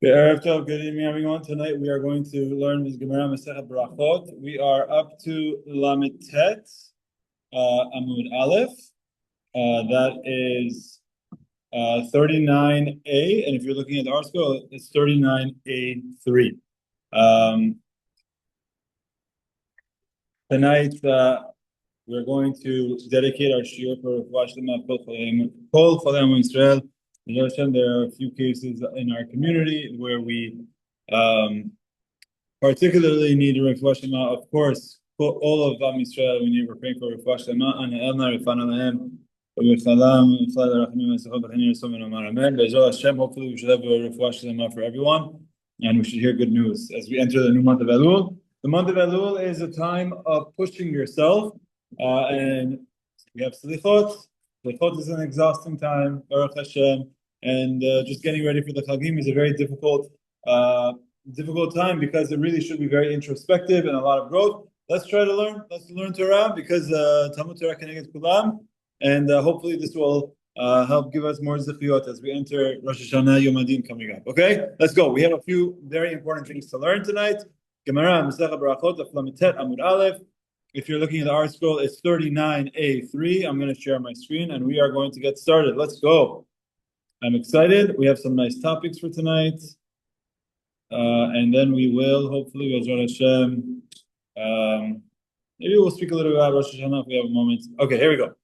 Good evening, everyone. Tonight we are going to learn this Gemara Masechet Berachot. We are up to Lamed Tet, Amud Aleph. That is 39A, and if you're looking at the article, it's 39A-3. Tonight we're going to dedicate our Shiur for Kol Chalei Israel. There are a few cases in our community where we particularly need a refuah shema. Of course, for all of Am Yisrael, we need to pray for refuah shema. Hopefully, we should have a refuah shema for everyone, and we should hear good news as we enter the new month of Elul. The month of Elul is a time of pushing yourself, and we have slichot. Slichot is an exhausting time, Baruch Hashem, and just getting ready for the Chagim is a very difficult time because it really should be very introspective and a lot of growth. Let's try to learn. Let's learn Torah because Talmud Torah Keneged Kulam, and hopefully this will help give us more zechiyot as we enter Rosh Hashanah Yom Adin coming up. Okay, let's go. We have a few very important things to learn tonight. Gemara Masechet Berachot Lamed Tet Amud Aleph. If you're looking at the art scroll, it's 39A-3. I'm going to share my screen, and we are going to get started. Let's go. I'm excited. We have some nice topics for tonight. And then we will, hopefully, B'ezrat Hashem, maybe we'll speak a little bit about Rosh Hashanah if we have a moment. Okay, here we go.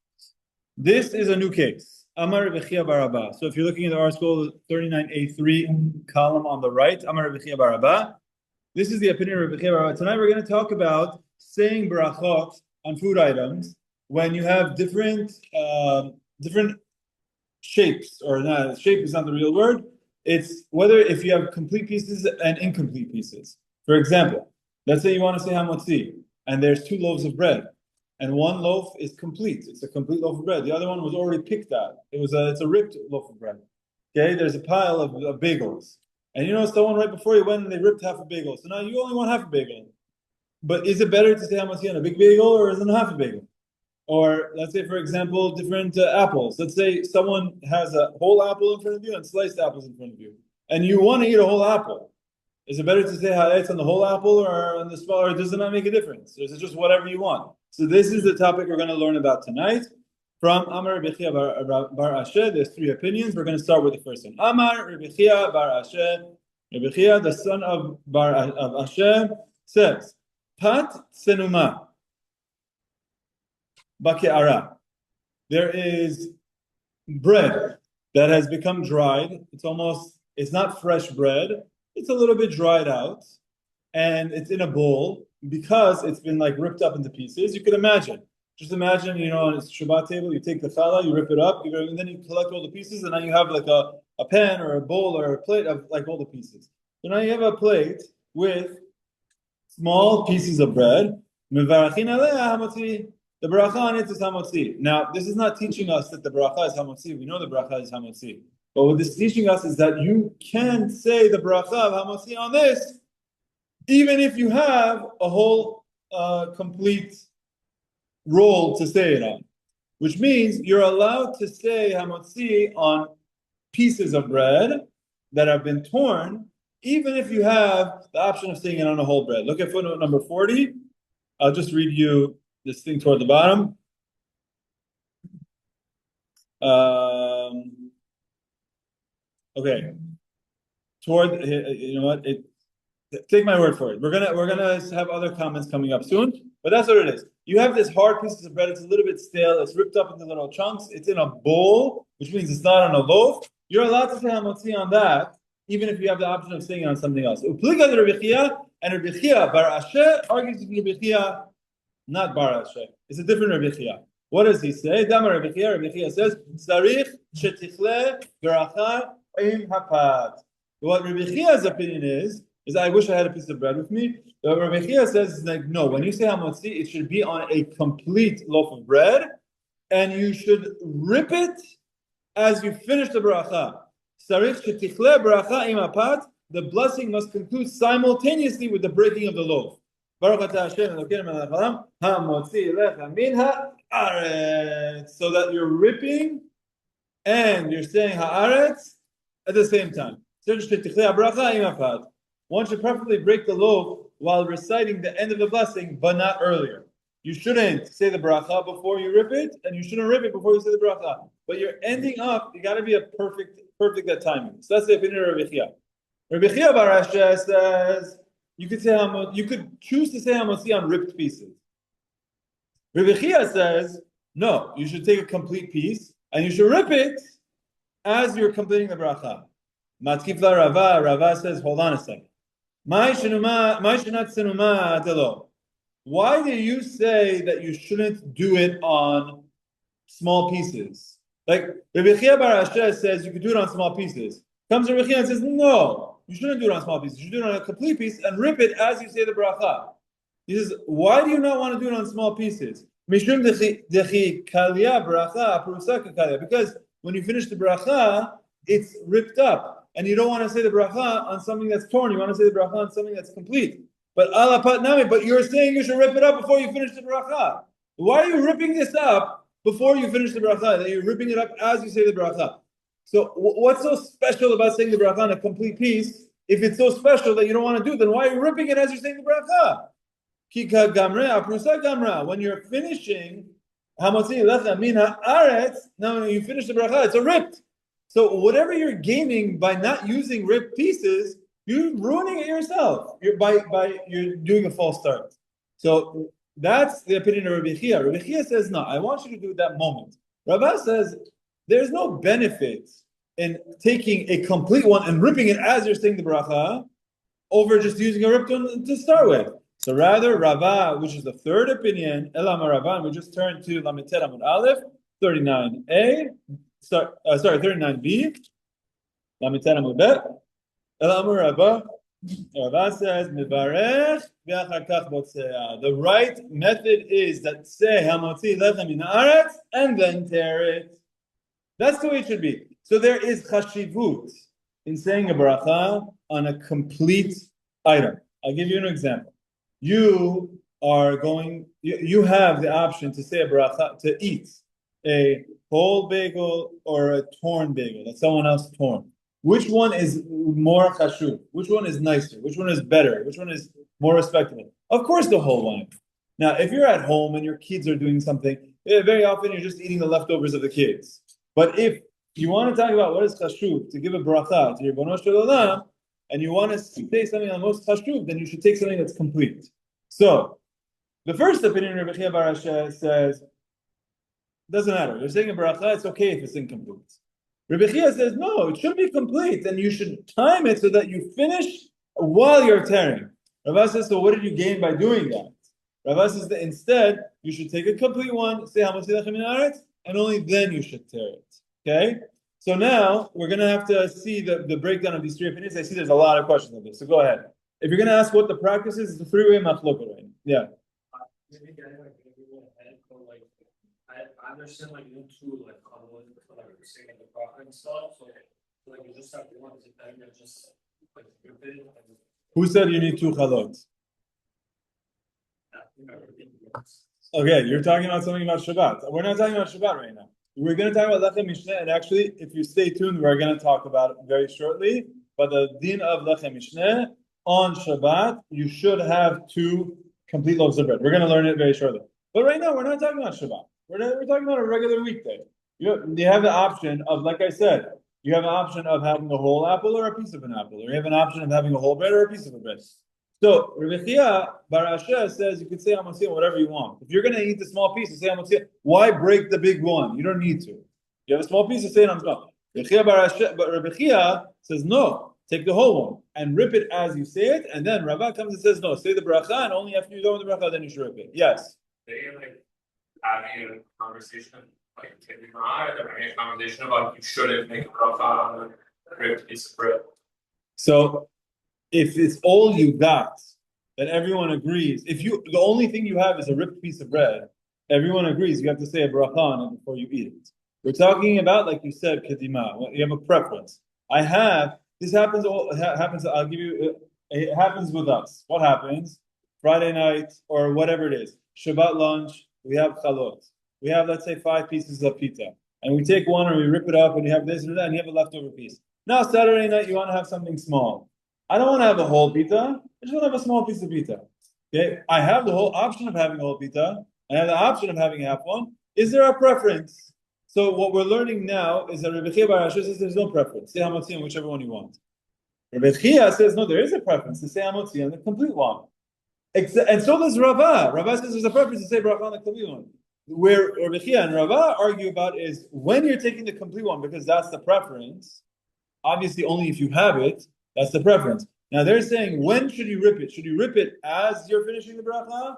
This is a new case. Amar Rebbi Yochanan. So if you're looking at the art scroll, 39A-3 column on the right, Amar Rebbi Yochanan. This is the opinion of Rebbi Yochanan. Tonight we're going to talk about saying Berachot on food items when you have different shapes, or not, shape is not the real word. It's whether if you have complete pieces and incomplete pieces. For example, let's say you want to say Hamotzi, and there's 2 loaves of bread, and one loaf is complete. It's a complete loaf of bread. The other one was already picked at. It's a ripped loaf of bread. Okay, there's a pile of bagels, and someone right before you went and they ripped half a bagel. So now you only want half a bagel. But is it better to say Hamotzi on a big bagel or is it half a bagel? Or let's say, for example, different apples. Let's say someone has a whole apple in front of you and sliced apples in front of you, and you want to eat a whole apple. Is it better to say it's on the whole apple or on the small, or does it not make a difference? Or is it just whatever you want? So this is the topic we're going to learn about tonight. From Amar Rebbi bar Asher, there's 3 opinions. We're going to start with the first one. Amar Rebbi bar Asher. Rebbi, the son of Asher, says, Pat senuma bake'ara. There is bread that has become dried. It's not fresh bread. It's a little bit dried out, and it's in a bowl because it's been ripped up into pieces. You can imagine. Just imagine, on a Shabbat table, you take the challah, you rip it up, and then you collect all the pieces, and now you have a pan or a bowl or a plate of all the pieces. So now you have a plate with small pieces of bread. The bracha on it is Hamotzi. Now, this is not teaching us that the bracha is Hamotzi. We know the bracha is Hamotzi. But what this is teaching us is that you can say the bracha of Hamotzi on this, even if you have a whole complete roll to say it on. Which means you're allowed to say Hamotzi on pieces of bread that have been torn, even if you have the option of saying it on a whole bread. Look at footnote number 40. I'll just read you this thing toward the bottom. Okay. Take my word for it. We're gonna have other comments coming up soon, but that's what it is. You have this hard pieces of bread. It's a little bit stale. It's ripped up into little chunks. It's in a bowl, which means it's not on a loaf. You're allowed to say Hamotzi on that, even if you have the option of saying it on something else. Upliga de Rebbi Yochanan, and Rebbi Yochanan bar Asher argues with Rebbi Yochanan, not bar Asher. It's a different Rebbi Yochanan. What does he say? Damar Rebbi Yochanan. Rebbi Yochanan says, "Sarich shetichle bracha im hapat." What Rebbi Yochanan's opinion is I wish I had a piece of bread with me. But Rebbi Yochanan says no. When you say Hamotzi, it should be on a complete loaf of bread, and you should rip it as you finish the bracha. Sarich shetichle bracha im hapat. The blessing must conclude simultaneously with the breaking of the loaf. Baruch atah Hashem Elokeinu melech haolam, hamotzi lechem min haaretz. So that you're ripping and you're saying haaretz at the same time. One should preferably break the loaf while reciting the end of the blessing, but not earlier. You shouldn't say the bracha before you rip it, and you shouldn't rip it before you say the bracha. But you're ending up, you got to be a perfect at timing. So that's the opinion of Rebbi Yochanan. Rebbi Yochanan says you could choose to say Hamotzi on ripped pieces. Rebbi Yochanan says no, you should take a complete piece and you should rip it as you're completing the bracha. Matkifla Rava says, hold on a second. Why do you say that you shouldn't do it on small pieces? Like Rebbi Yochanan says you could do it on small pieces. Comes Rebbi Yochanan and says, no, you shouldn't do it on small pieces. You should do it on a complete piece and rip it as you say the bracha. He says, why do you not want to do it on small pieces? Because when you finish the bracha, it's ripped up. And you don't want to say the bracha on something that's torn. You want to say the bracha on something that's complete. But you're saying you should rip it up before you finish the bracha. Why are you ripping this up before you finish the bracha? That you're ripping it up as you say the bracha. So what's so special about saying the bracha on a complete piece? If it's so special that you don't want to do it, then why are you ripping it as you're saying the bracha? When you're finishing Hamotzi lechem min haaretz, now when you finish the bracha, it's a ripped. So whatever you're gaining by not using ripped pieces, you're ruining it yourself. You're doing a false start. So that's the opinion of Rebbi Yochanan. Rebbi Yochanan says, no, I want you to do it that moment. Rava says there's no benefit in taking a complete one and ripping it as you're saying the bracha over just using a ripped one to start with. So rather, Rava, which is the third opinion, Elama Rava, and we just turn to Lamed Amud Aleph, 39A, 39B, Lamed Amud Bet, Elama Rava. Rava says, Mevarech v'achar kach botzeah. The right method is that say Hamotzi lechem min haaretz and then tear it. That's the way it should be. So there is chashivut in saying a bracha on a complete item. I'll give you an example. You have the option to say a bracha, to eat a whole bagel or a torn bagel that someone else torn. Which one is more chashuv? Which one is nicer? Which one is better? Which one is more respectable? Of course, the whole one. Now, if you're at home and your kids are doing something, very often you're just eating the leftovers of the kids. But if you want to talk about what is chashuv, to give a bracha to your Ribono Shel Olam, and you want to say something on most chashuv, then you should take something that's complete. So, the first opinion of Rebbi Yochanan says, doesn't matter. You're saying a bracha, it's okay if it's incomplete. Rebbi Yochanan says, no, it should be complete, and you should time it so that you finish while you're tearing. Rava says, so what did you gain by doing that? Rava says that instead, you should take a complete one, say Hamotzi lechem min haaretz, and only then you should tear it. Okay? So now, we're going to have to see the breakdown of these three opinions. I see there's a lot of questions on this, so go ahead. If you're going to ask what the practice is, it's a three-way machloket right now. Yeah. I understand you two saying the bracha and stuff, so you just have to want to and just rip it. Who said you need two chalot? Okay, you're talking about something about Shabbat. We're not talking about Shabbat right now. We're going to talk about lechem mishneh, and actually, if you stay tuned, we're going to talk about it very shortly. But the din of lechem mishneh on Shabbat, you should have two complete loaves of bread. We're going to learn it very shortly. But right now, we're not talking about Shabbat. We're talking about a regular weekday. You have the option of, like I said, you have an option of having a whole apple or a piece of an apple, or you have an option of having a whole bread or a piece of a bread. So Rebbi Yochanan Berachot says you can say Hamotzi whatever you want. If you're going to eat the small piece, you say Hamotzi. Why break the big one? You don't need to. You have a small piece, you say it on small. Rebbi Yochanan says no. Take the whole one and rip it as you say it, and then Rava comes and says no. Say the bracha, and only after you go with the bracha, then you should rip it. Yes. Having a conversation having a conversation about you shouldn't make a bracha on a ripped piece of bread. So, if it's all you got, then everyone agrees. If the only thing you have is a ripped piece of bread, everyone agrees you have to say a bracha on it before you eat it. We're talking about, like you said, kedima. You have a preference. This happens. I'll give you. It happens with us. What happens? Friday night or whatever it is. Shabbat lunch. We have chalot. We have, let's say, 5 pieces of pita, and we take one and we rip it up, and you have this and that, and you have a leftover piece. Now Saturday night, you want to have something small. I don't want to have a whole pita. I just want to have a small piece of pita. Okay, I have the whole option of having a whole pita. I have the option of having half one. Is there a preference? So what we're learning now is that Rebbi Yochanan says there's no preference. Say Hamotzi on whichever one you want. Rebbi Yochanan says no, there is a preference to say Hamotzi on the complete one. And so does Rava. Rava says there's a preference to say bracha on the complete one. Where Rebbi Yochanan and Rava argue about is when you're taking the complete one, because that's the preference. Obviously, only if you have it, that's the preference. Now they're saying, when should you rip it? Should you rip it as you're finishing the bracha,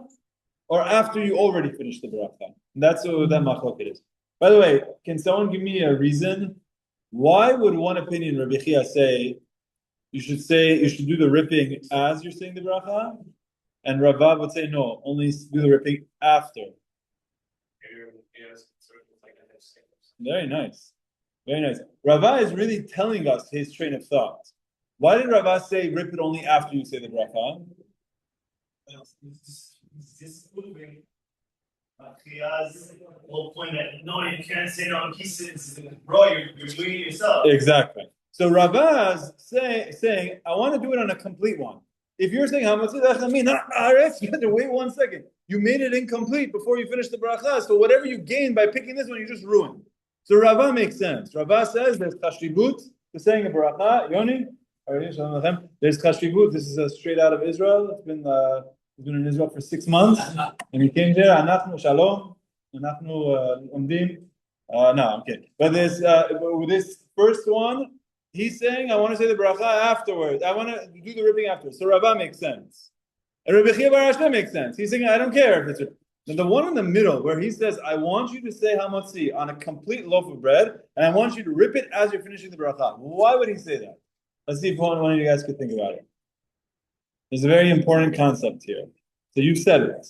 or after you already finished the bracha? And that's what that machloket is. By the way, can someone give me a reason why would one opinion Rebbi Yochanan say you should do the ripping as you're saying the bracha, and Rava would say no, only do the ripping after? Very nice. Very nice. Rava is really telling us his train of thought. Why did Rava say rip it only after you say the bracha? This moving. Whole point that no, you can't say it on pieces, bro. You're doing it yourself. Exactly. So Rava's saying, I want to do it on a complete one. If you're saying Hamotzi lechem, you have to wait 1 second. You made it incomplete before you finished the bracha. So whatever you gained by picking this one, you just ruined. So Rava makes sense. Rava says there's chashivut to saying a bracha. Yoni, there's chashivut. This is straight out of Israel. It's been in Israel for 6 months, and he came here. Anachnu shalom, anachnu umdim. No, I'm kidding. But with this first one, he's saying I want to say the bracha afterward. I want to do the ripping afterwards. So Rava makes sense. And Rebbi Yochanan makes sense. He's saying I don't care if it's. And the one in the middle where he says, I want you to say Hamotzi on a complete loaf of bread, and I want you to rip it as you're finishing the bracha. Why would he say that? Let's see if one of you guys could think about it. There's a very important concept here. So you said it.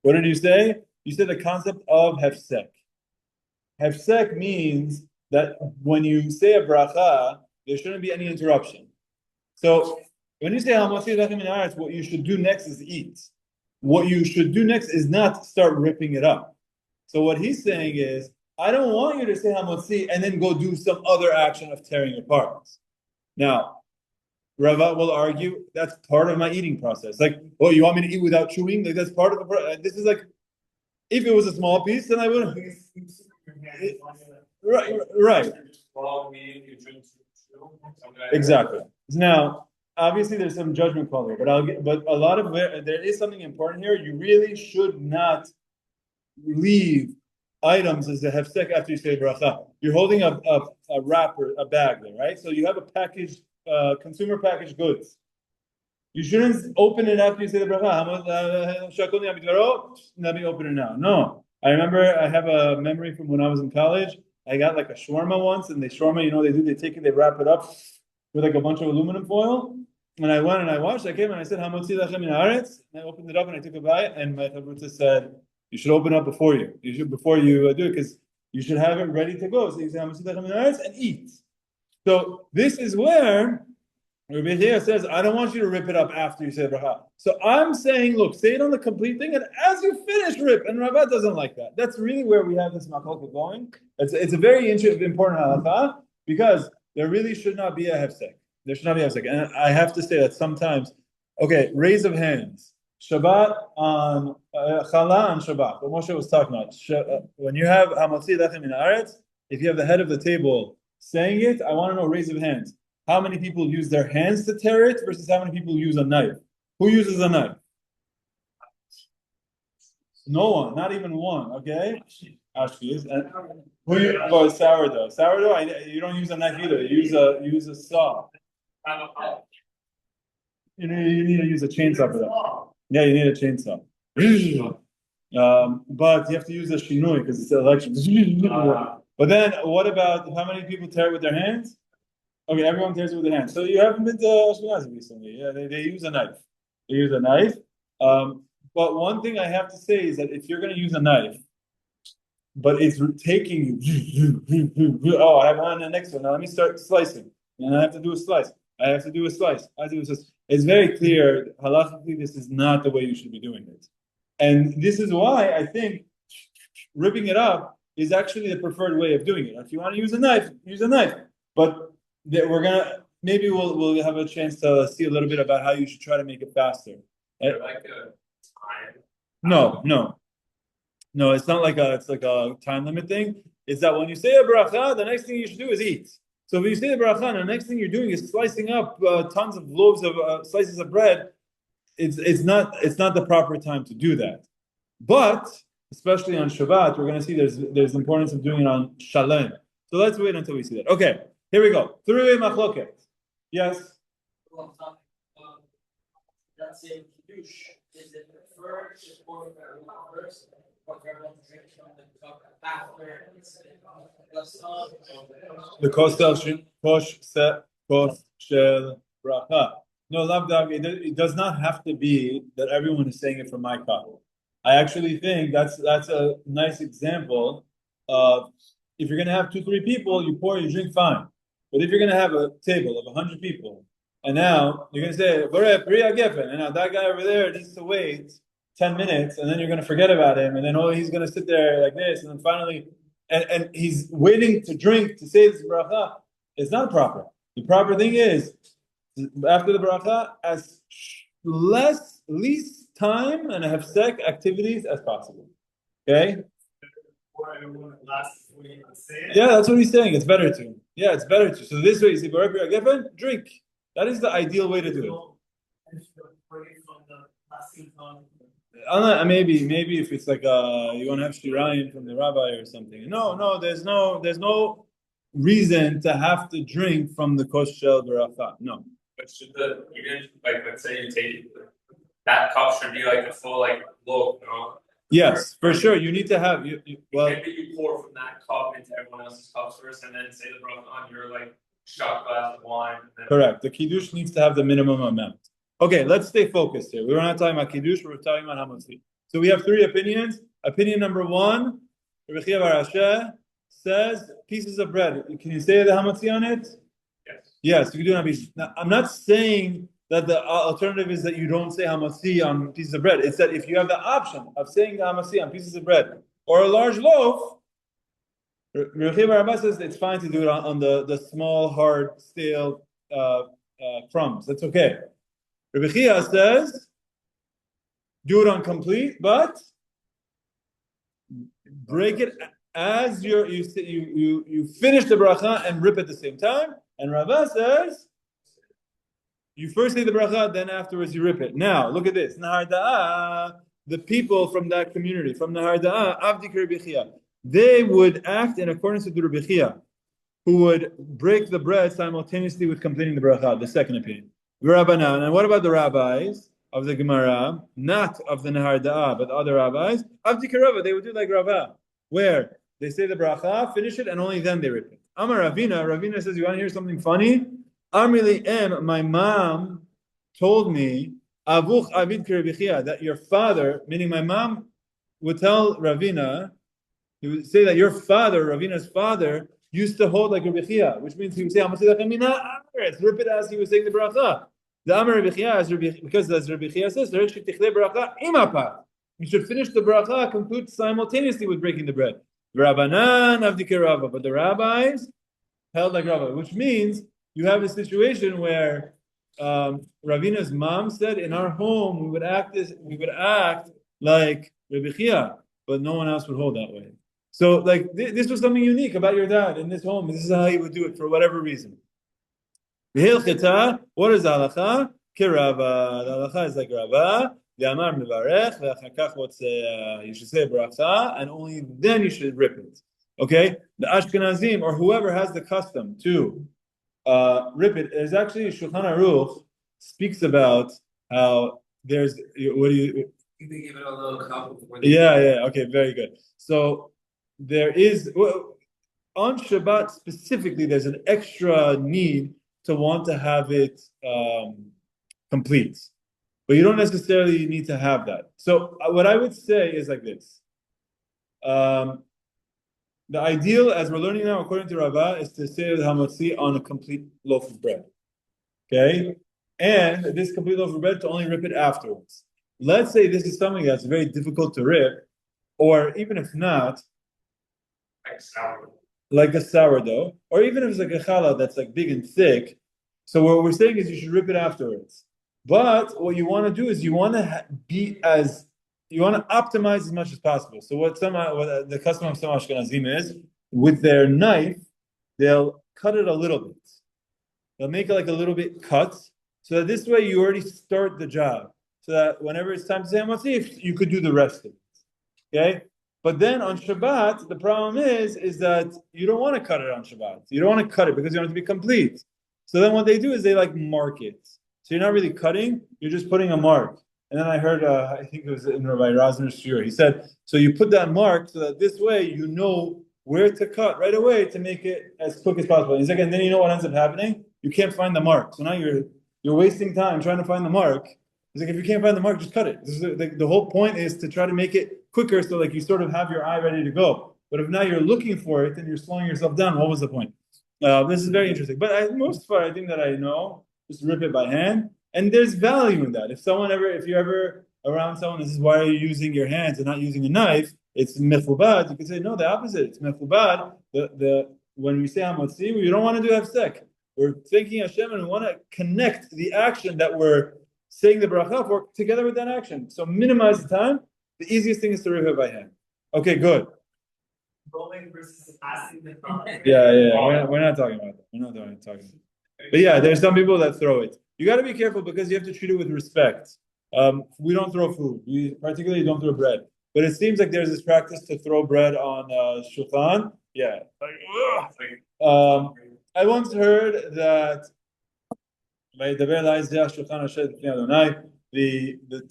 What did you say? You said the concept of hefsek. Hefsek means that when you say a bracha, there shouldn't be any interruption. So when you say Hamotzi lechem min haaretz, what you should do next is eat. What you should do next is not start ripping it up. So what he's saying is, I don't want you to say Hamotzi and then go do some other action of tearing apart. Now, Rava will argue that's part of my eating process. Like, oh, you want me to eat without chewing? Like that's part of the process. This is like, if it was a small piece, then I wouldn't. Right. Exactly. Now, obviously, there's some judgment call here, but a lot of there is something important here. You really should not leave items as a hefsek after you say bracha. You're holding a wrapper, a bag there, right? So you have a packaged consumer packaged goods. You shouldn't open it after you say the bracha. Let me open it now. No, I remember I have a memory from when I was in college. I got like a shawarma once, and the shawarma, they take it, they wrap it up with like a bunch of aluminum foil. And I went and I watched. I came and I said, Hamotzi lechem min haaretz. And I opened it up and I took a bite. And my chavruta said, you should open up before you do it, because you should have it ready to go. So you say Hamotzi lechem min haaretz and eat. So this is where Rebbi Yochanan says, I don't want you to rip it up after you say bracha. So I'm saying, look, say it on the complete thing, and as you finish, rip. And Rava doesn't like that. That's really where we have this machloket going. It's a very important halacha, because there really should not be a hefsek. There should not be a hefsek. And I have to say that sometimes, raise of hands. Shabbat on challah on Shabbat. What Moshe was talking about. When you have Hamotzi lechem min haaretz, if you have the head of the table saying it, I want to know raise of hands. How many people use their hands to tear it versus how many people use a knife? Who uses a knife? No one, not even one. Okay, Ashki is. Sourdough. Sourdough. You don't use a knife either. You use a saw. You need to use a chainsaw for that. Yeah, you need a chainsaw. But you have to use a shinui because it's an election. But then, what about how many people tear it with their hands? Okay, everyone tears it with their hands. So you haven't been to Ashkenazi recently. Yeah, they use a knife. They use a knife. But one thing I have to say is that if you're going to use a knife, but it's taking you, oh, I have one on the next one. Now let me start slicing. And I have to do a slice. I have to do a slice. It's very clear, halachically, this is not the way you should be doing it. And this is why I think ripping it up is actually the preferred way of doing it. If you want to use a knife, use a knife. But that we're gonna maybe we'll have a chance to see a little bit about how you should try to make it faster. Like a time. No, it's not like it's like a time limit thing. It's that when you say a bracha, the next thing you should do is eat. So if you say the bracha, and the next thing you're doing is slicing up tons of loaves of slices of bread, it's not the proper time to do that. But especially on Shabbat, we're going to see there's importance of doing it on Shalom. So let's wait until we see that. Okay, here we go. 39A machloket. Yes. That's a hidush. Is it first or first? The cost shel bracha. No, it does not have to be that everyone is saying it from my cup. I actually think that's a nice example of if you're going to have 2-3 people, you pour, you drink, fine. But if you're going to have a table of 100 people, and now you're going to say, and now that guy over there needs to wait 10 minutes, and then you're going to forget about him, and then he's going to sit there like this, and then finally, and he's waiting to drink to say this bracha. It's not proper. The proper thing is, after the bracha, as least time and hafsek activities as possible. Okay? Yeah, that's what he's saying. It's better to. Yeah, it's better to. So this way, you see, drink. That is the ideal way to do it. Maybe if it's like you want to have shirayim from the rabbi or something. No, there's no reason to have to drink from the kos shel bracha. No. But should let's say you take that cup should be like a full loaf, no? Yes, for sure. You need to have well. Maybe you pour from that cup into everyone else's cups first, and then say the bracha on your shot glass of wine. Correct. The kiddush needs to have the minimum amount. Okay, let's stay focused here. We're not talking about kiddush. We're talking about hamotzi. So we have 3 opinions. Opinion number 1, Rebbi Yochanan says pieces of bread. Can you say the hamotzi on it? Yes, you can do hamotzi. Now, I'm not saying that the alternative is that you don't say hamotzi on pieces of bread. It's that if you have the option of saying the hamotzi on pieces of bread or a large loaf, Rebbi Yochanan says it's fine to do it on the small, hard, stale crumbs. That's okay. Rebbi Yochanan says do it on complete, but break it as you finish the bracha and rip at the same time. And Rava says you first say the bracha, then afterwards you rip it. Now, look at this. Nahar da'ah, the people from that community, from Nahar da'ah, Avdik Rebbi Yochanan, they would act in accordance with the Rebbi Yochanan, who would break the bread simultaneously with completing the bracha, the second opinion. Rabbanan, and what about the rabbis of the Gemara, not of the Nahar da'ah, but other rabbis? Avdik Rava, they would do like Rava, where they say the bracha, finish it, and only then they rip it. Amar Ravina says, you want to hear something funny? My mom told me, Avuch Avid Rebbi Yochanan, that your father, meaning my mom, would tell Ravina, he would say that your father, Ravina's father, used to hold like Rebbi Yochanan, which means he would say, rip it as he was saying the bracha. The Amar Rebbi Yochanan, because as Rebbi Yochanan says, you should finish the bracha, conclude simultaneously with breaking the bread. Rabbanan Avdik Rava, but the rabbis held like Rava, which means you have a situation where Ravina's mom said, in our home we would act like Rebbi Yochanan, but no one else would hold that way. So, this was something unique about your dad in this home. This is how he would do it for whatever reason. What is the halacha? Kirava. The halacha is like Rava. You should say bracha, and only then you should rip it. Okay? The Ashkenazim, or whoever has the custom to rip it, there's actually Shulchan Aruch speaks about how there's what do you give it a little cup before okay, very good. So there is on Shabbat specifically, there's an extra need to want to have it complete, but you don't necessarily need to have that. So what I would say is like this: the ideal, as we're learning now, according to Rava, is to say the Hamotzi on a complete loaf of bread. Okay, and this complete loaf of bread to only rip it afterwards. Let's say this is something that's very difficult to rip, or even if not, like a sourdough, or even if it's like a challah that's like big and thick. So what we're saying is you should rip it afterwards. But what you want to do is you want to you want to optimize as much as possible. So what the custom of some Ashkenazim is, with their knife, they'll cut it a little bit. They'll make it like a little bit cut, so that this way you already start the job. So that whenever it's time to say Hamotzi, you could do the rest of it. Okay? But then on Shabbat, the problem is that you don't want to cut it on Shabbat. You don't want to cut it because you want it to be complete. So then what they do is they like mark it. So you're not really cutting, you're just putting a mark. And then I heard, I think it was in Rabbi Rosner's Shiur, he said, so you put that mark so that this way you know where to cut right away to make it as quick as possible. And he's like, and then you know what ends up happening? You can't find the mark. So now you're wasting time trying to find the mark. He's like, if you can't find the mark, just cut it. This is the whole point is to try to make it quicker so like you sort of have your eye ready to go. But if now you're looking for it and you're slowing yourself down, what was the point? This is very interesting. But most thing that I know, just rip it by hand. And there's value in that. If you're ever around someone and says, why are you using your hands and not using a knife? It's mechubad. You can say, no, the opposite. It's mechubad. When we say hamotzi, we don't want to do hefsek. We're thanking Hashem and we want to connect the action that we're saying the bracha for together with that action. So minimize the time. The easiest thing is to rip it by hand. Okay, good. Rolling versus passing the thought. Yeah. We're not talking about that. We're not talking about that. But yeah, there's some people that throw it. You got to be careful because you have to treat it with respect. We don't throw food. We particularly don't throw bread. But it seems like there's this practice to throw bread on shulchan. Yeah. I once heard that the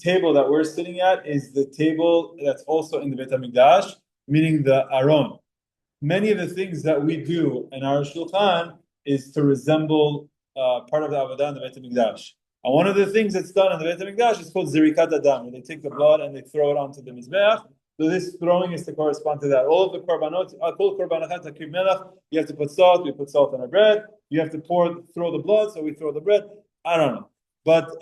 table that we're sitting at is the table that's also in the Beit HaMikdash, meaning the Aron. Many of the things that we do in our shulchan is to resemble part of the Avodah in the Beit HaMikdash. And one of the things that's done in the Beit HaMikdash is called zirikat adam, where they take the blood and they throw it onto the mizbeach. So this throwing is to correspond to that. All of the korbanot, you have to put salt. We put salt on our bread. You have to throw the blood, so we throw the bread. I don't know, but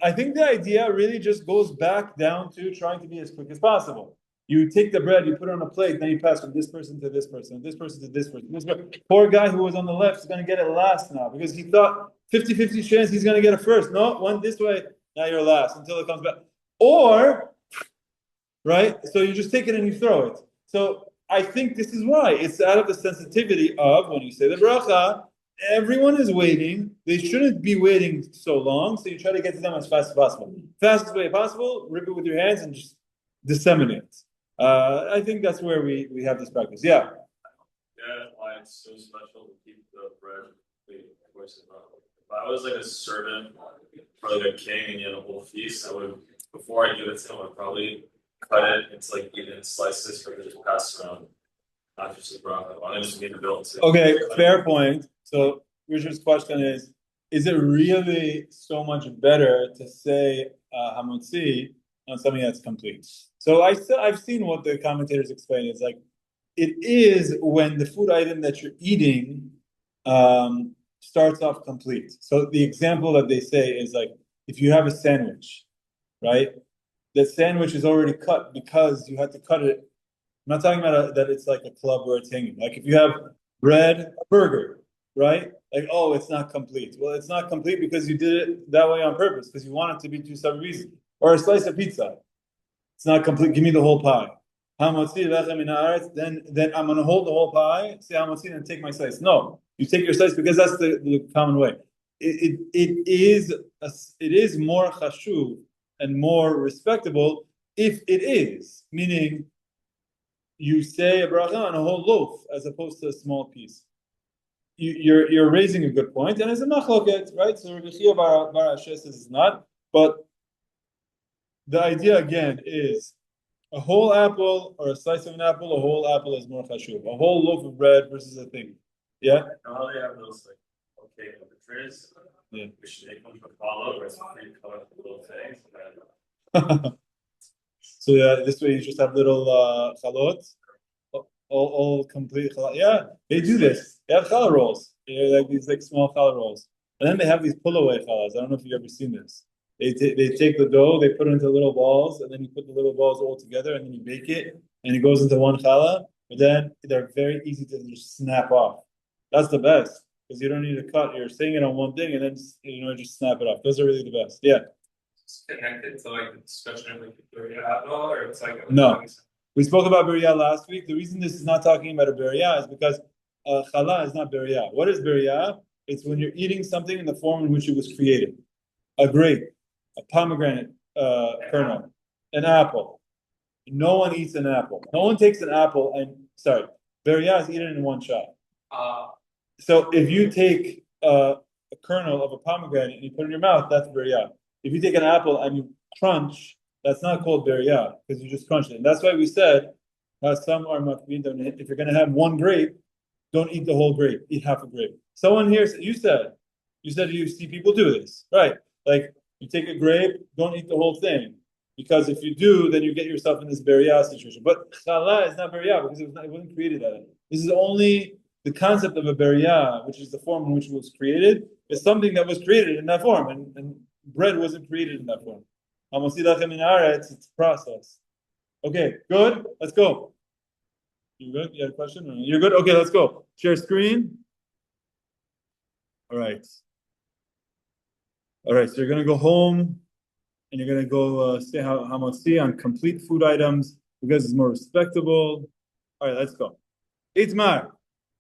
I think the idea really just goes back down to trying to be as quick as possible. You take the bread, you put it on a plate, then you pass from this person to this person, this person to this person. Poor guy who was on the left is going to get it last now because he thought 50-50 chance he's going to get it first. No, one this way, now you're last until it comes back. Or, right? So you just take it and you throw it. So I think this is why. It's out of the sensitivity of when you say the bracha, everyone is waiting. They shouldn't be waiting so long. So you try to get to them as fast as possible. Fastest way possible, rip it with your hands and just disseminate. I think that's where we have this practice. Yeah. Yeah, why it's so special to keep the bread. If I was like a servant or like a king and you had a whole feast, I would, before I give it to him, I'd probably cut it into like even slices for it to just pass around. Not just the bracha. I just need to build too. Okay, fair point. So Richard's question is it really so much better to say hamotzi on something that's complete? So I've seen what the commentators explain. It's like it is when the food item that you're eating starts off complete. So the example that they say is like if you have a sandwich, right? The sandwich is already cut because you had to cut it. I'm not talking about that it's like a club where it's hanging. Like if you have bread, a burger, right? Like, oh, it's not complete. Well, it's not complete because you did it that way on purpose because you want it to be to some reason. Or a slice of pizza. It's not complete. Give me the whole pie. Hamotzi, lechem in then I'm going to hold the whole pie, say hamotzi, and take my slice. No, you take your slice because that's the common way. It is more chashuv and more respectable if it is, meaning you say a bracha on a whole loaf as opposed to a small piece. You're raising a good point, and it's a machloket, right? So Rebbi Yochanan bar Asher says it's not, but the idea again is a whole apple or a slice of an apple. A whole apple is more chashuv. A whole loaf of bread versus a thing. Yeah. How they have those like trays? Yeah. We should make them for follow or some pretty colorful little things. So yeah, this way you just have little chalot, all complete chalot. Yeah, they do this. They have challah rolls. Like these like small challah rolls, and then they have these pull-away challahs. I don't know if you've ever seen this. They take the dough, they put it into little balls, and then you put the little balls all together, and then you bake it, and it goes into one challah. but then they're very easy to just snap off. That's the best because you don't need to cut. You're saying it on one thing and then just snap it off. Those are really the best. Yeah. It's connected to like the discussion of like the Berachot, or it's like no. We spoke about Berachot last week. The reason this is not talking about a Berachot is because challah is not Berachot. What is Berachot? It's when you're eating something in the form in which it was created. A grape, a pomegranate kernel, an apple. No one eats an apple. No one takes an apple Berachot is eaten in one shot. So if you take a kernel of a pomegranate and you put it in your mouth, that's Berachot. If you take an apple and you crunch, that's not called Berachot because you just crunched it. And that's why we said, some are makbid, if you're going to have one grape, don't eat the whole grape. Eat half a grape. Someone here, you said you see people do this, right? Like you take a grape, don't eat the whole thing. Because if you do, then you get yourself in this Berachot situation. But challah is not Berachot because it wasn't created that way. This is only the concept of a Berachot, which is the form in which it was created, is something that was created in that form. And bread wasn't created in that form. Hamotzi lechem in haaretz, it's a process. Okay, good? Let's go. You good? You had a question? You're good? Okay, let's go. Share screen. All right. So you're going to go home and you're going to go say Hamotzi on complete food items because it's more respectable. All right, let's go. Itmar.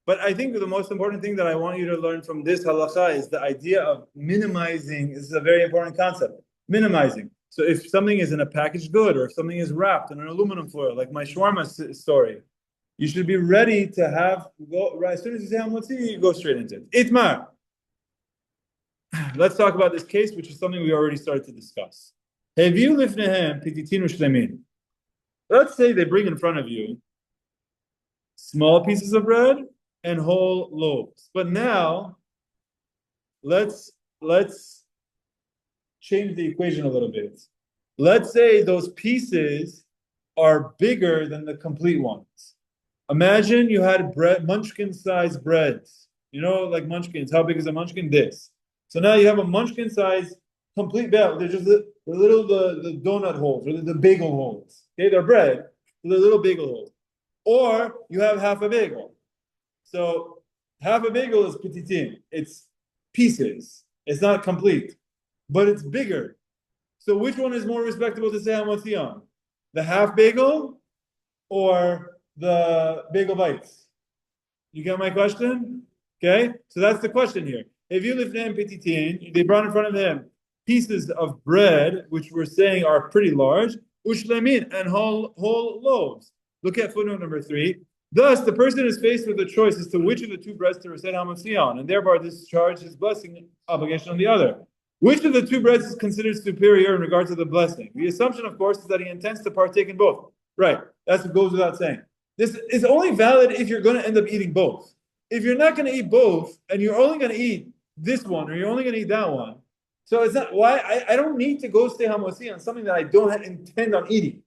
But I think the most important thing that I want you to learn from this halacha is the idea of minimizing. This is a very important concept. Minimizing. So if something is in a packaged good or if something is wrapped in an aluminum foil, like my shawarma story, you should be ready to as soon as you say Hamotzi, you go straight into it. Itmar. Let's talk about this case, which is something we already started to discuss. Let's say they bring in front of you small pieces of bread and whole loaves. But now, let's change the equation a little bit. Let's say those pieces are bigger than the complete ones. Imagine you had munchkin-sized breads. You know, like munchkins. How big is a munchkin? This. So now you have a munchkin-sized complete bell. They're just the donut holes or the bagel holes. Okay, they're bread. The little bagel holes. Or you have half a bagel. So half a bagel is petitim. It's pieces. It's not complete, but it's bigger. So which one is more respectable to say Hamotzi on? The half bagel or the bagel bites? You get my question? Okay, so that's the question here. If you live in petitin, they brought in front of him pieces of bread, which we're saying are pretty large, ushleimut, and whole loaves. Look at footnote number 3. Thus, the person is faced with a choice as to which of the two breads to recite Hamotzi on, and thereby discharge his blessing obligation on the other. Which of the two breads is considered superior in regard to the blessing? The assumption, of course, is that he intends to partake in both. Right. That's what goes without saying. This is only valid if you're going to end up eating both. If you're not going to eat both, and you're only going to eat this one, or you're only going to eat that one, so it's not why I don't need to go stay Hamotzi on something that I don't intend on eating.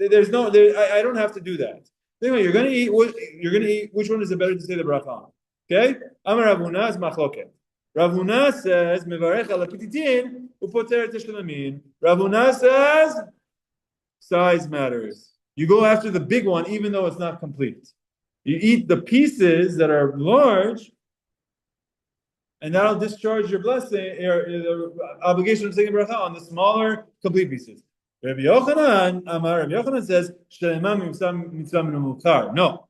I don't have to do that. Anyway, you're going to eat. Which one is it better to say the bracha on? Okay. Amar Rav Huna is machloket. Rav Huna says mevarech ala petitin upoter et shleimut. Rav Huna says size matters. You go after the big one, even though it's not complete. You eat the pieces that are large, and that'll discharge your blessing, your obligation of saying bracha on the smaller, complete pieces. Rebbi Yochanan says, no,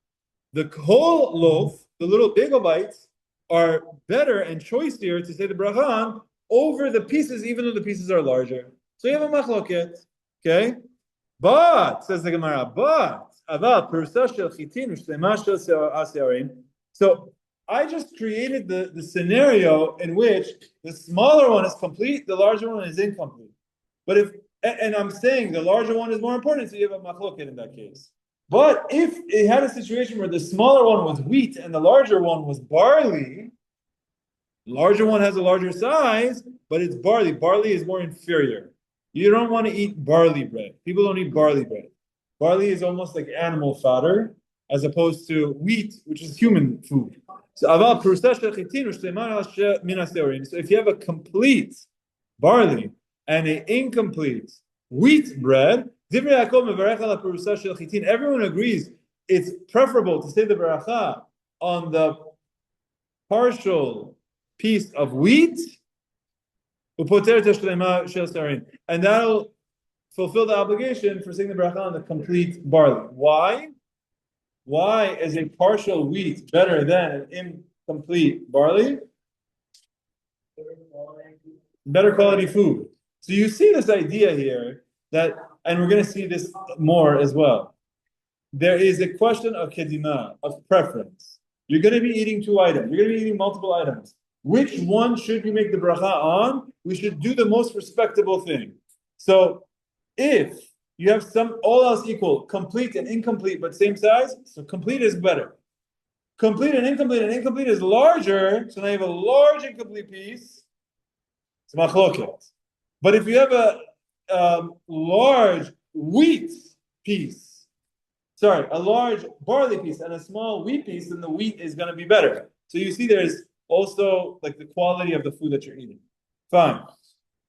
the whole loaf, the little bagel bites, are better and choicier to say the bracha on over the pieces, even though the pieces are larger. So you have a machloket, okay? But, says the Gemara, so I just created the scenario in which the smaller one is complete, the larger one is incomplete. But and I'm saying the larger one is more important, so you have a machloket in that case. But if it had a situation where the smaller one was wheat and the larger one was barley, the larger one has a larger size, but it's barley. Barley is more inferior. You don't want to eat barley bread. People don't eat barley bread. Barley is almost like animal fodder, as opposed to wheat, which is human food. So if you have a complete barley and an incomplete wheat bread, everyone agrees it's preferable to say the bracha on the partial piece of wheat, and that'll fulfill the obligation for saying the bracha on the complete barley. Why? Why is a partial wheat better than an incomplete barley? Better quality food. So you see this idea here that, and we're going to see this more as well. There is a question of kedima, of preference. You're going to be eating two items. You're going to be eating multiple items. Which one should you make the bracha on? We should do the most respectable thing. So if you have all else equal, complete and incomplete, but same size, so complete is better. Complete and incomplete is larger, so now you have a large incomplete piece, it's machloket. But if you have a large wheat piece, a large barley piece and a small wheat piece, then the wheat is going to be better. So you see there's also like the quality of the food that you're eating. Fine.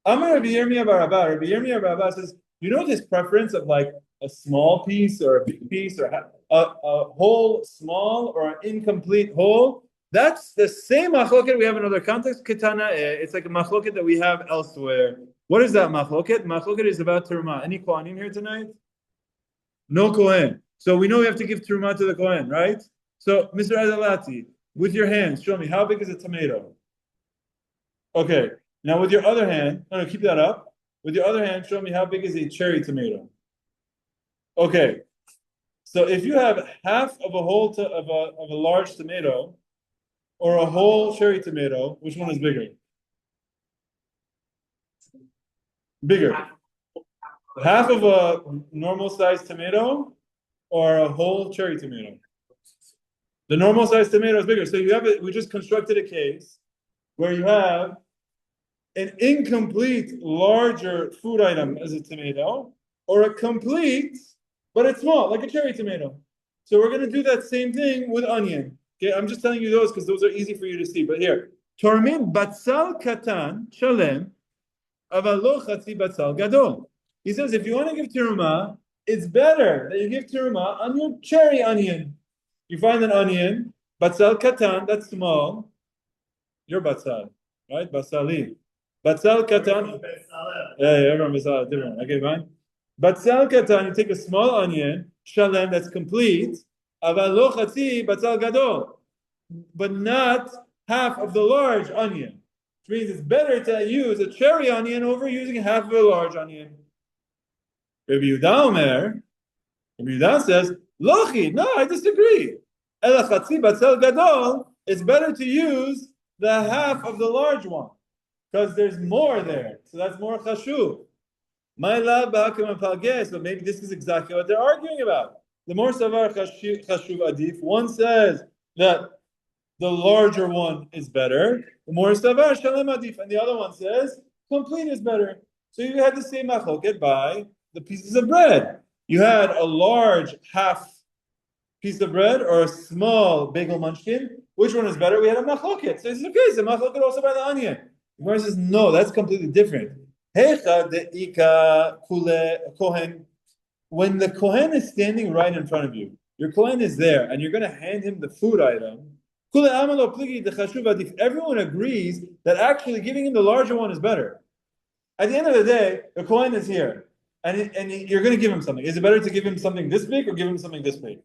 Amar Rebbi Yirmiyah bar Abba. Rebbi Yirmiyah bar Abba says, you know this preference of like a small piece or a big piece or a whole small or an incomplete whole? That's the same machloket we have in other contexts. Ketana, it's like a machloket that we have elsewhere. What is that machloket? Machloket is about teruma. Any kohanim here tonight? No kohen. So we know we have to give teruma to the kohen, right? So, Mr. Adalati, with your hands, show me how big is a tomato. Okay. Now with your other hand, no, keep that up. With your other hand, show me how big is a cherry tomato. Okay. So if you have half of a whole of a large tomato or a whole cherry tomato, which one is bigger? Bigger. Half of a normal sized tomato or a whole cherry tomato? The normal sized tomato is bigger. So you have it. We just constructed a case where you have an incomplete larger food item as a tomato, or a complete, but it's small, like a cherry tomato. So we're going to do that same thing with onion. Okay, I'm just telling you those because those are easy for you to see. But here, Tormin batzal katan shalem, aval lo chatzi batzal gadol. He says if you want to give teruma, it's better that you give teruma on your cherry onion. You find an onion, batzal katan, that's small. Your batzal, right? Basali. Batzal katan. Yeah, everyone batzal different. Okay, fine. Batzal katan, you take a small onion, shalem, that's complete. Aval lo chatzi batzal gadol, but not half of the large onion. Which means it's better to use a cherry onion over using half of a large onion. Rebbi Yehuda says, Lochi, no, I disagree. Ela chatzi batzal gadol, it's better to use the half of the large one. Because there's more there. So that's more chashuv. But maybe this is exactly what they're arguing about. The more savar chashuv adif, one says that the larger one is better. The more savar shalem adif, and the other one says complete is better. So you had the same machloket by the pieces of bread. You had a large half piece of bread or a small bagel munchkin. Which one is better? We had a machloket. So it's okay. It's a machloket also by the onion. The Gemara says, no, that's completely different. When the kohen is standing right in front of you, your kohen is there, and you're going to hand him the food item. Everyone agrees that actually giving him the larger one is better. At the end of the day, the kohen is here, and you're going to give him something. Is it better to give him something this big or give him something this big?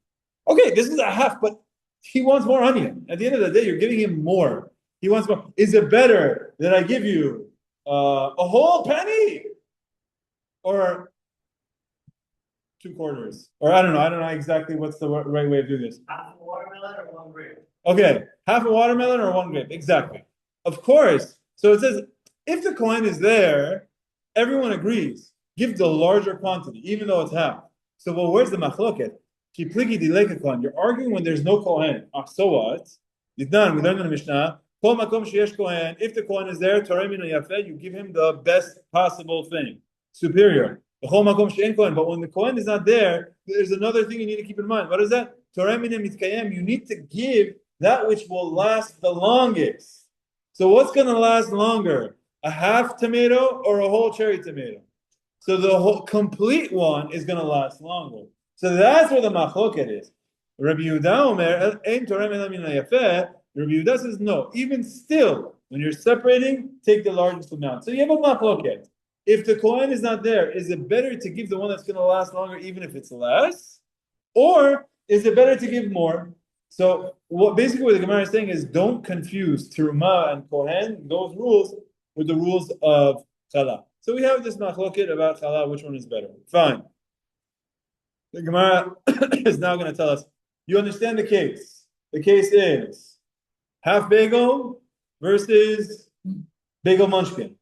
Okay, this is a half, but he wants more onion. At the end of the day, you're giving him more. He wants more. Is it better that I give you a whole penny or 2/4? Or I don't know exactly what's the right way of doing this. Half a watermelon or one grape? Okay, half a watermelon or one grape? Exactly. Of course. So it says, if the kohen is there, everyone agrees. Give the larger quantity, even though it's half. So, well, where's the machloket? You're arguing when there's no kohen. So what? We learned in the mishneh. If the kohen is there, you give him the best possible thing, superior. But when the kohen is not there, there's another thing you need to keep in mind. What is that? You need to give that which will last the longest. So what's going to last longer? A half tomato or a whole cherry tomato? So the whole complete one is going to last longer. So that's where the machloket is. Rebbi Yehuda says no. Even still, when you're separating, take the largest amount. So you have a machloket. If the Kohen is not there, is it better to give the one that's going to last longer, even if it's less, or is it better to give more? So what the Gemara is saying is, don't confuse Terumah and Kohen, those rules, with the rules of Chala. So we have this machloket about Chala, which one is better. Fine. The Gemara is now going to tell us, you understand the case. The case is half bagel versus bagel munchkin.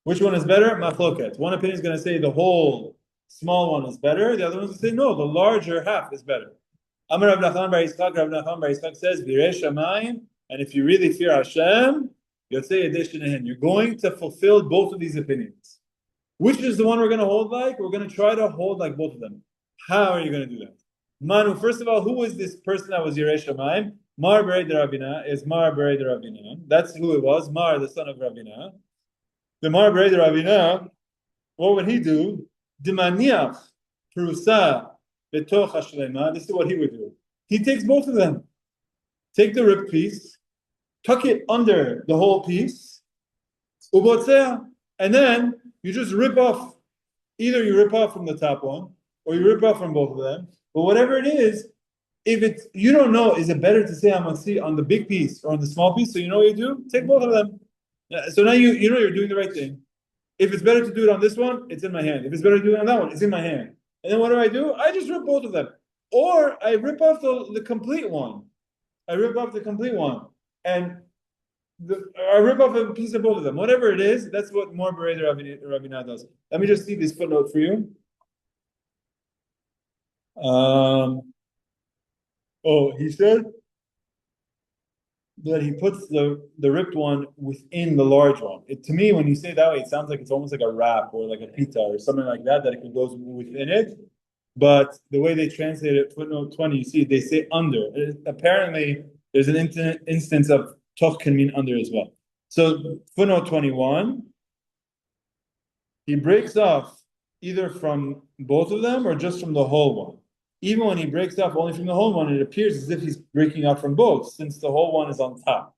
Which one is better? Machloket. One opinion is going to say the whole small one is better. The other one is going to say no, the larger half is better. Amar Rav Nachman bar Yitzchak. Rav Nachman bar Yitzchak says, "Virei Shamayim," and if you really fear Hashem, you'll say Yedei. You're going to fulfill both of these opinions. Which is the one we're going to hold like? We're going to try to hold like both of them. How are you going to do that? Manu, first of all, who was this person that was Yirei Shamayim? Mar Berei de Ravina is Mar Berei de Ravina. That's who it was. Mar, the son of Ravina. The Mar Berei de Ravina, what would he do? Dimaniach Prusa betoch hashleimut. This is what he would do. He takes both of them. Take the rib piece, tuck it under the whole piece, ubotzea, and then you just rip off. Either you rip off from the top one, or you rip off from both of them. But whatever it is, if it's you don't know, is it better to say Hamotzi on the big piece or on the small piece? So you know what you do? Take both of them. So now you know you're doing the right thing. If it's better to do it on this one, it's in my hand. If it's better to do it on that one, it's in my hand. And then what do? I just rip both of them. Or I rip off the complete one. I rip off the complete one. And I rip off a piece of both of them. Whatever it is, that's what more Berei Ravina does. Let me just see this footnote for you. He said that he puts the ripped one within the large one. To me, when you say it that way, it sounds like it's almost like a wrap or like a pita or something like that it goes within it. But the way they translate it, footnote 20, you see, they say under. Apparently, there's an instance of toch can mean under as well. So footnote 21, he breaks off either from both of them or just from the whole one. Even when he breaks off only from the whole one, it appears as if he's breaking off from both, since the whole one is on top.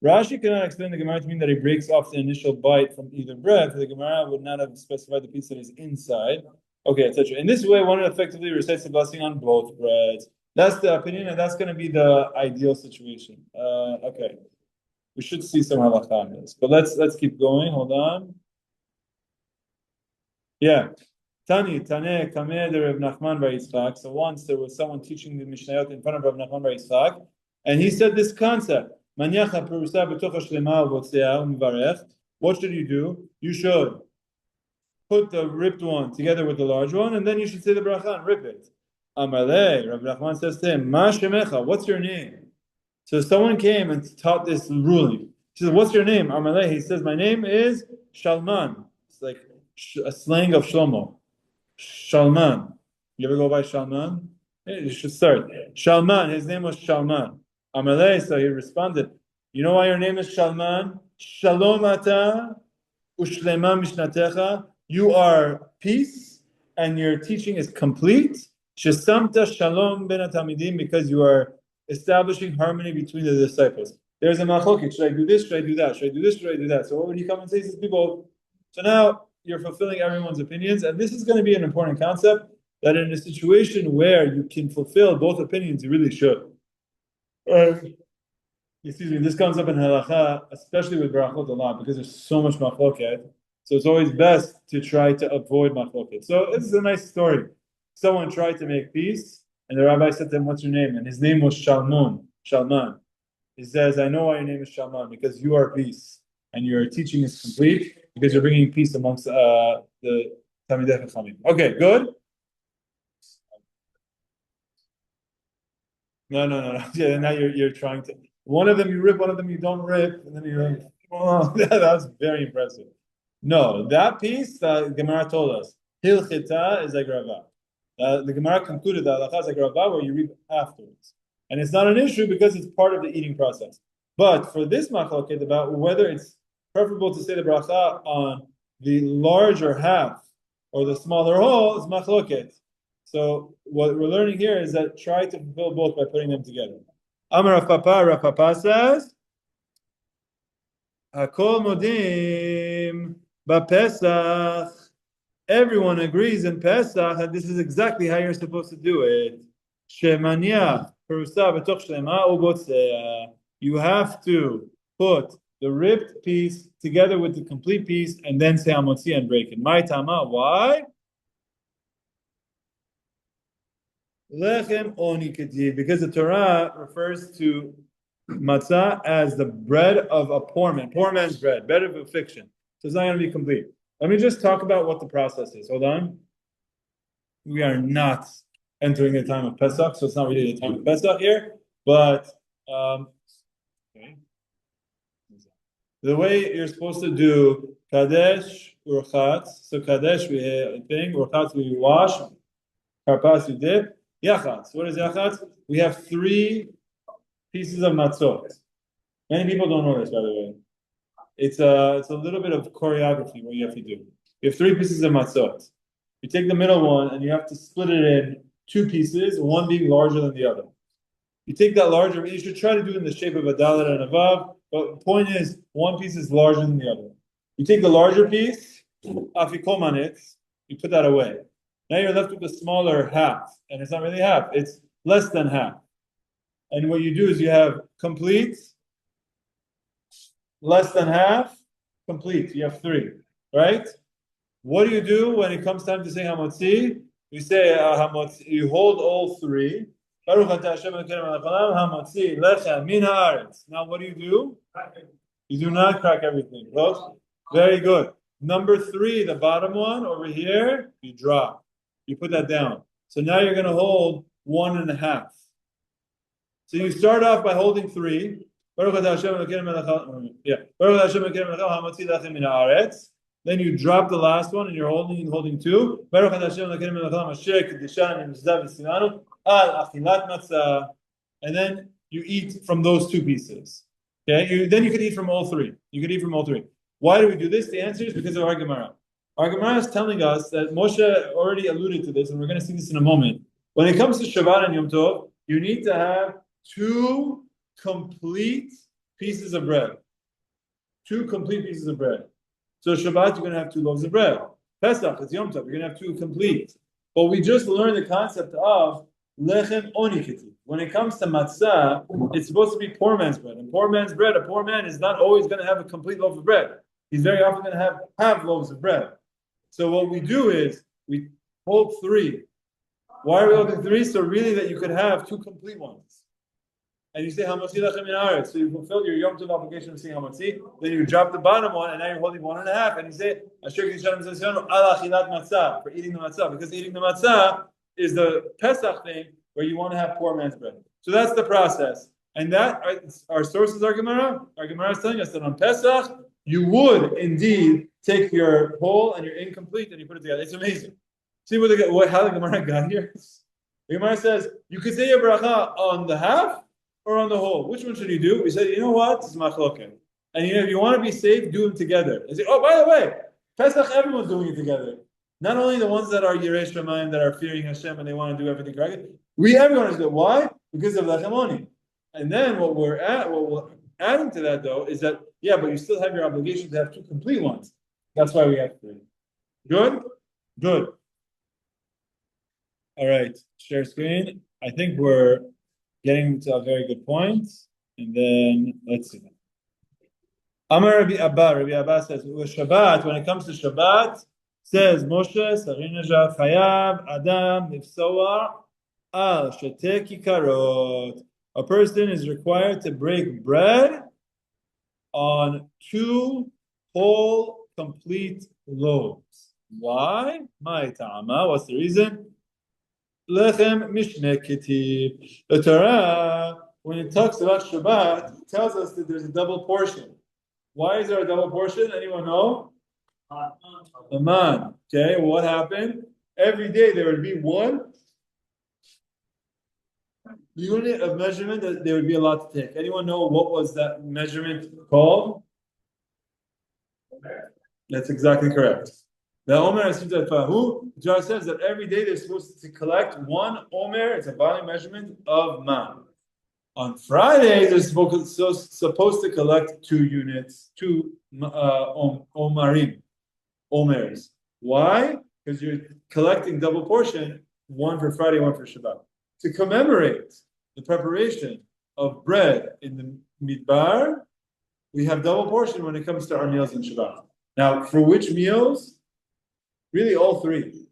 Rashi cannot explain the Gemara to mean that he breaks off the initial bite from either bread, for the Gemara would not have specified the piece that is inside. Okay, etc. In this way, one effectively recites the blessing on both breads. That's the opinion, and that's going to be the ideal situation. Okay, we should see some halacha on this, but let's keep going. Hold on. Yeah. Tani, Tane, Kameh, Rav Nachman bar Yitzchak. So once there was someone teaching the mishnayot in front of Rav Nachman bar Yitzchak, and he said this concept. What should you do? You should put the ripped one together with the large one, and then you should say the bracha and rip it. Amalei, Rav Nachman says to him, Ma shemecha, what's your name? So someone came and taught this ruling. He says, what's your name? Amalei, he says, my name is Shalman. It's like a slang of Shlomo. Shalman. You ever go by Shalman? Hey, you should start. Shalman, his name was Shalman. Amalei, so he responded, you know why your name is Shalman? Shalom ata ushlema mishnatecha. You are peace and your teaching is complete. Shesamta shalom ben atamidim, because you are establishing harmony between the disciples. There's a machloket. Should I do this? Should I do that? Should I do this? Should I do that? So what would he come and say to these people? So now you're fulfilling everyone's opinions, and this is going to be an important concept, that in a situation where you can fulfill both opinions, you really should. Excuse me, this comes up in halacha, especially with Berachot a lot, because there's so much machloket. So it's always best to try to avoid machloket. So this is a nice story. Someone tried to make peace, and the rabbi said to him, what's your name? And his name was Shalman. He says, I know why your name is Shalman, because you are peace, and your teaching is complete, because you're bringing peace amongst the Talmidei Chachamim. Okay, good. No. Yeah, now you're trying to. One of them you rip, one of them you don't rip, and then you're like, oh, that's very impressive. No, that piece the Gemara told us, Hilchita is like Rava. The Gemara concluded that halacha is like Rava, where you reap afterwards, and it's not an issue because it's part of the eating process. But for this machloket about whether it's preferable to say the bracha on the larger half or the smaller whole is machloket. So what we're learning here is that try to fulfill both by putting them together. Amar Rav Papa says, Hakol modim b'Pesach. Everyone agrees in Pesach that this is exactly how you're supposed to do it. Shemaniach perusa b'toch shlema ubotzea. You have to put the ripped piece together with the complete piece and then say Hamotzi and break it. My tama, why? Lechem oni ketiv, because the Torah refers to matzah as the bread of a poor man, poor man's bread of affliction. So it's not going to be complete. Let me just talk about what the process is. Hold on. We are not entering the time of Pesach, so it's not really the time of Pesach here. But okay. The way you're supposed to do Kadesh, Urchatz. So Kadesh we think, Urchatz we wash, Karpas we dip. Yachatz. What is Yachatz? We have 3 pieces of matzot. Many people don't know this, by the way. It's a little bit of choreography what you have to do. You have 3 pieces of matzot. You take the middle one and you have to split it in 2 pieces, one being larger than the other. You take that larger, you should try to do it in the shape of a dalet and a vav, but the point is, one piece is larger than the other. You take the larger piece, afikomanit, you put that away. Now you're left with the smaller half, and it's not really half, it's less than half. And what you do is you have complete, less than half, complete. You have 3, right? What do you do when it comes time to say Hamotzi? You say Hamotzi, you hold all 3. Baruch atah Hashem Elokeinu melech haolam, Hamotzi, lechem min haaretz. Now what do? You do not crack everything. Close? Very good. Number 3, the bottom one over here, you drop. You put that down. So now you're going to hold 1.5. So you start off by holding 3. Baruch atah Hashem Elokeinu melech haolam. Yeah. Baruch atah Hashem Elokeinu melech haolam, Hamotzi lechem min haaretz. Then you drop the last one and you're holding 2. Baruch atah Hashem Elokeinu melech haolam, asher kedishanu v'mizdav v'sinanu al achilat matzah. And then you eat from those 2 pieces. Okay. Then you could eat from all 3. You could eat from all 3. Why do we do this? The answer is because of our Gemara. Our Gemara is telling us that Moshe already alluded to this, and we're going to see this in a moment. When it comes to Shabbat and Yom Tov, you need to have 2 complete pieces of bread. 2 complete pieces of bread. So Shabbat, you're going to have 2 loaves of bread. Pesach, it's Yom Tov, you're going to have 2 complete. But we just learned the concept of lechem onikiti. When it comes to matzah, it's supposed to be poor man's bread. And poor man's bread, a poor man is not always going to have a complete loaf of bread. He's very often going to have half loaves of bread. So what we do is we hold 3. Why are we holding 3? So really that you could have 2 complete ones. And you say Hamotzi lechem min haaretz. So you fulfilled your Yom Tov obligation of saying Hamotzi. Then you drop the bottom one, and now you're holding 1.5. And you say asher kedishanu v'mizdav al achilat matzah, for eating the matzah, because eating the matzah is the Pesach thing where you want to have poor man's bread. So that's the process. And that our sources are Gemara. Our Gemara is telling us that on Pesach you would indeed take your whole and your incomplete and you put it together. It's amazing. See how the Gemara got here? The Gemara says you could say your bracha on the half or on the whole. Which one should you do? We said, you know what? It's machloket. And if you want to be safe, do them together. And say, oh, by the way, Pesach, everyone's doing it together. Not only the ones that are Yirei Shamayim, that are fearing Hashem and they want to do everything correctly. Everyone is doing it. Why? Because of lechem oni. And then what we're adding to that though is that, yeah, but you still have your obligation to have 2 complete ones. That's why we have 3. Good? Good. All right. Share screen. I think we're getting to a very good point. And then let's see. Amar Rabbi Abba says, with Shabbat, when it comes to Shabbat, says Moshe, Sarinaja Chayav Adam Nifsoar Al Shete Kikarot. A person is required to break bread on 2 whole complete loaves. Why? My ta'ama. What's the reason? Lechem mishneh ketiv. The Torah, when it talks about Shabbat, it tells us that there's a double portion. Why is there a double portion? Anyone know? The man. Okay, what happened? Every day there would be 1 unit of measurement that they would be allowed to take. Anyone know what was that measurement called? That's exactly correct. The Omer Fahu, the Torah says that every day they're supposed to collect one Omer, it's a volume measurement of man. On Friday, they're supposed to collect 2 units, 2 Omers. Why? Because you're collecting double portion, one for Friday, one for Shabbat. To commemorate the preparation of bread in the Midbar, we have double portion when it comes to our meals in Shabbat. Now, for which meals? Really, all 3.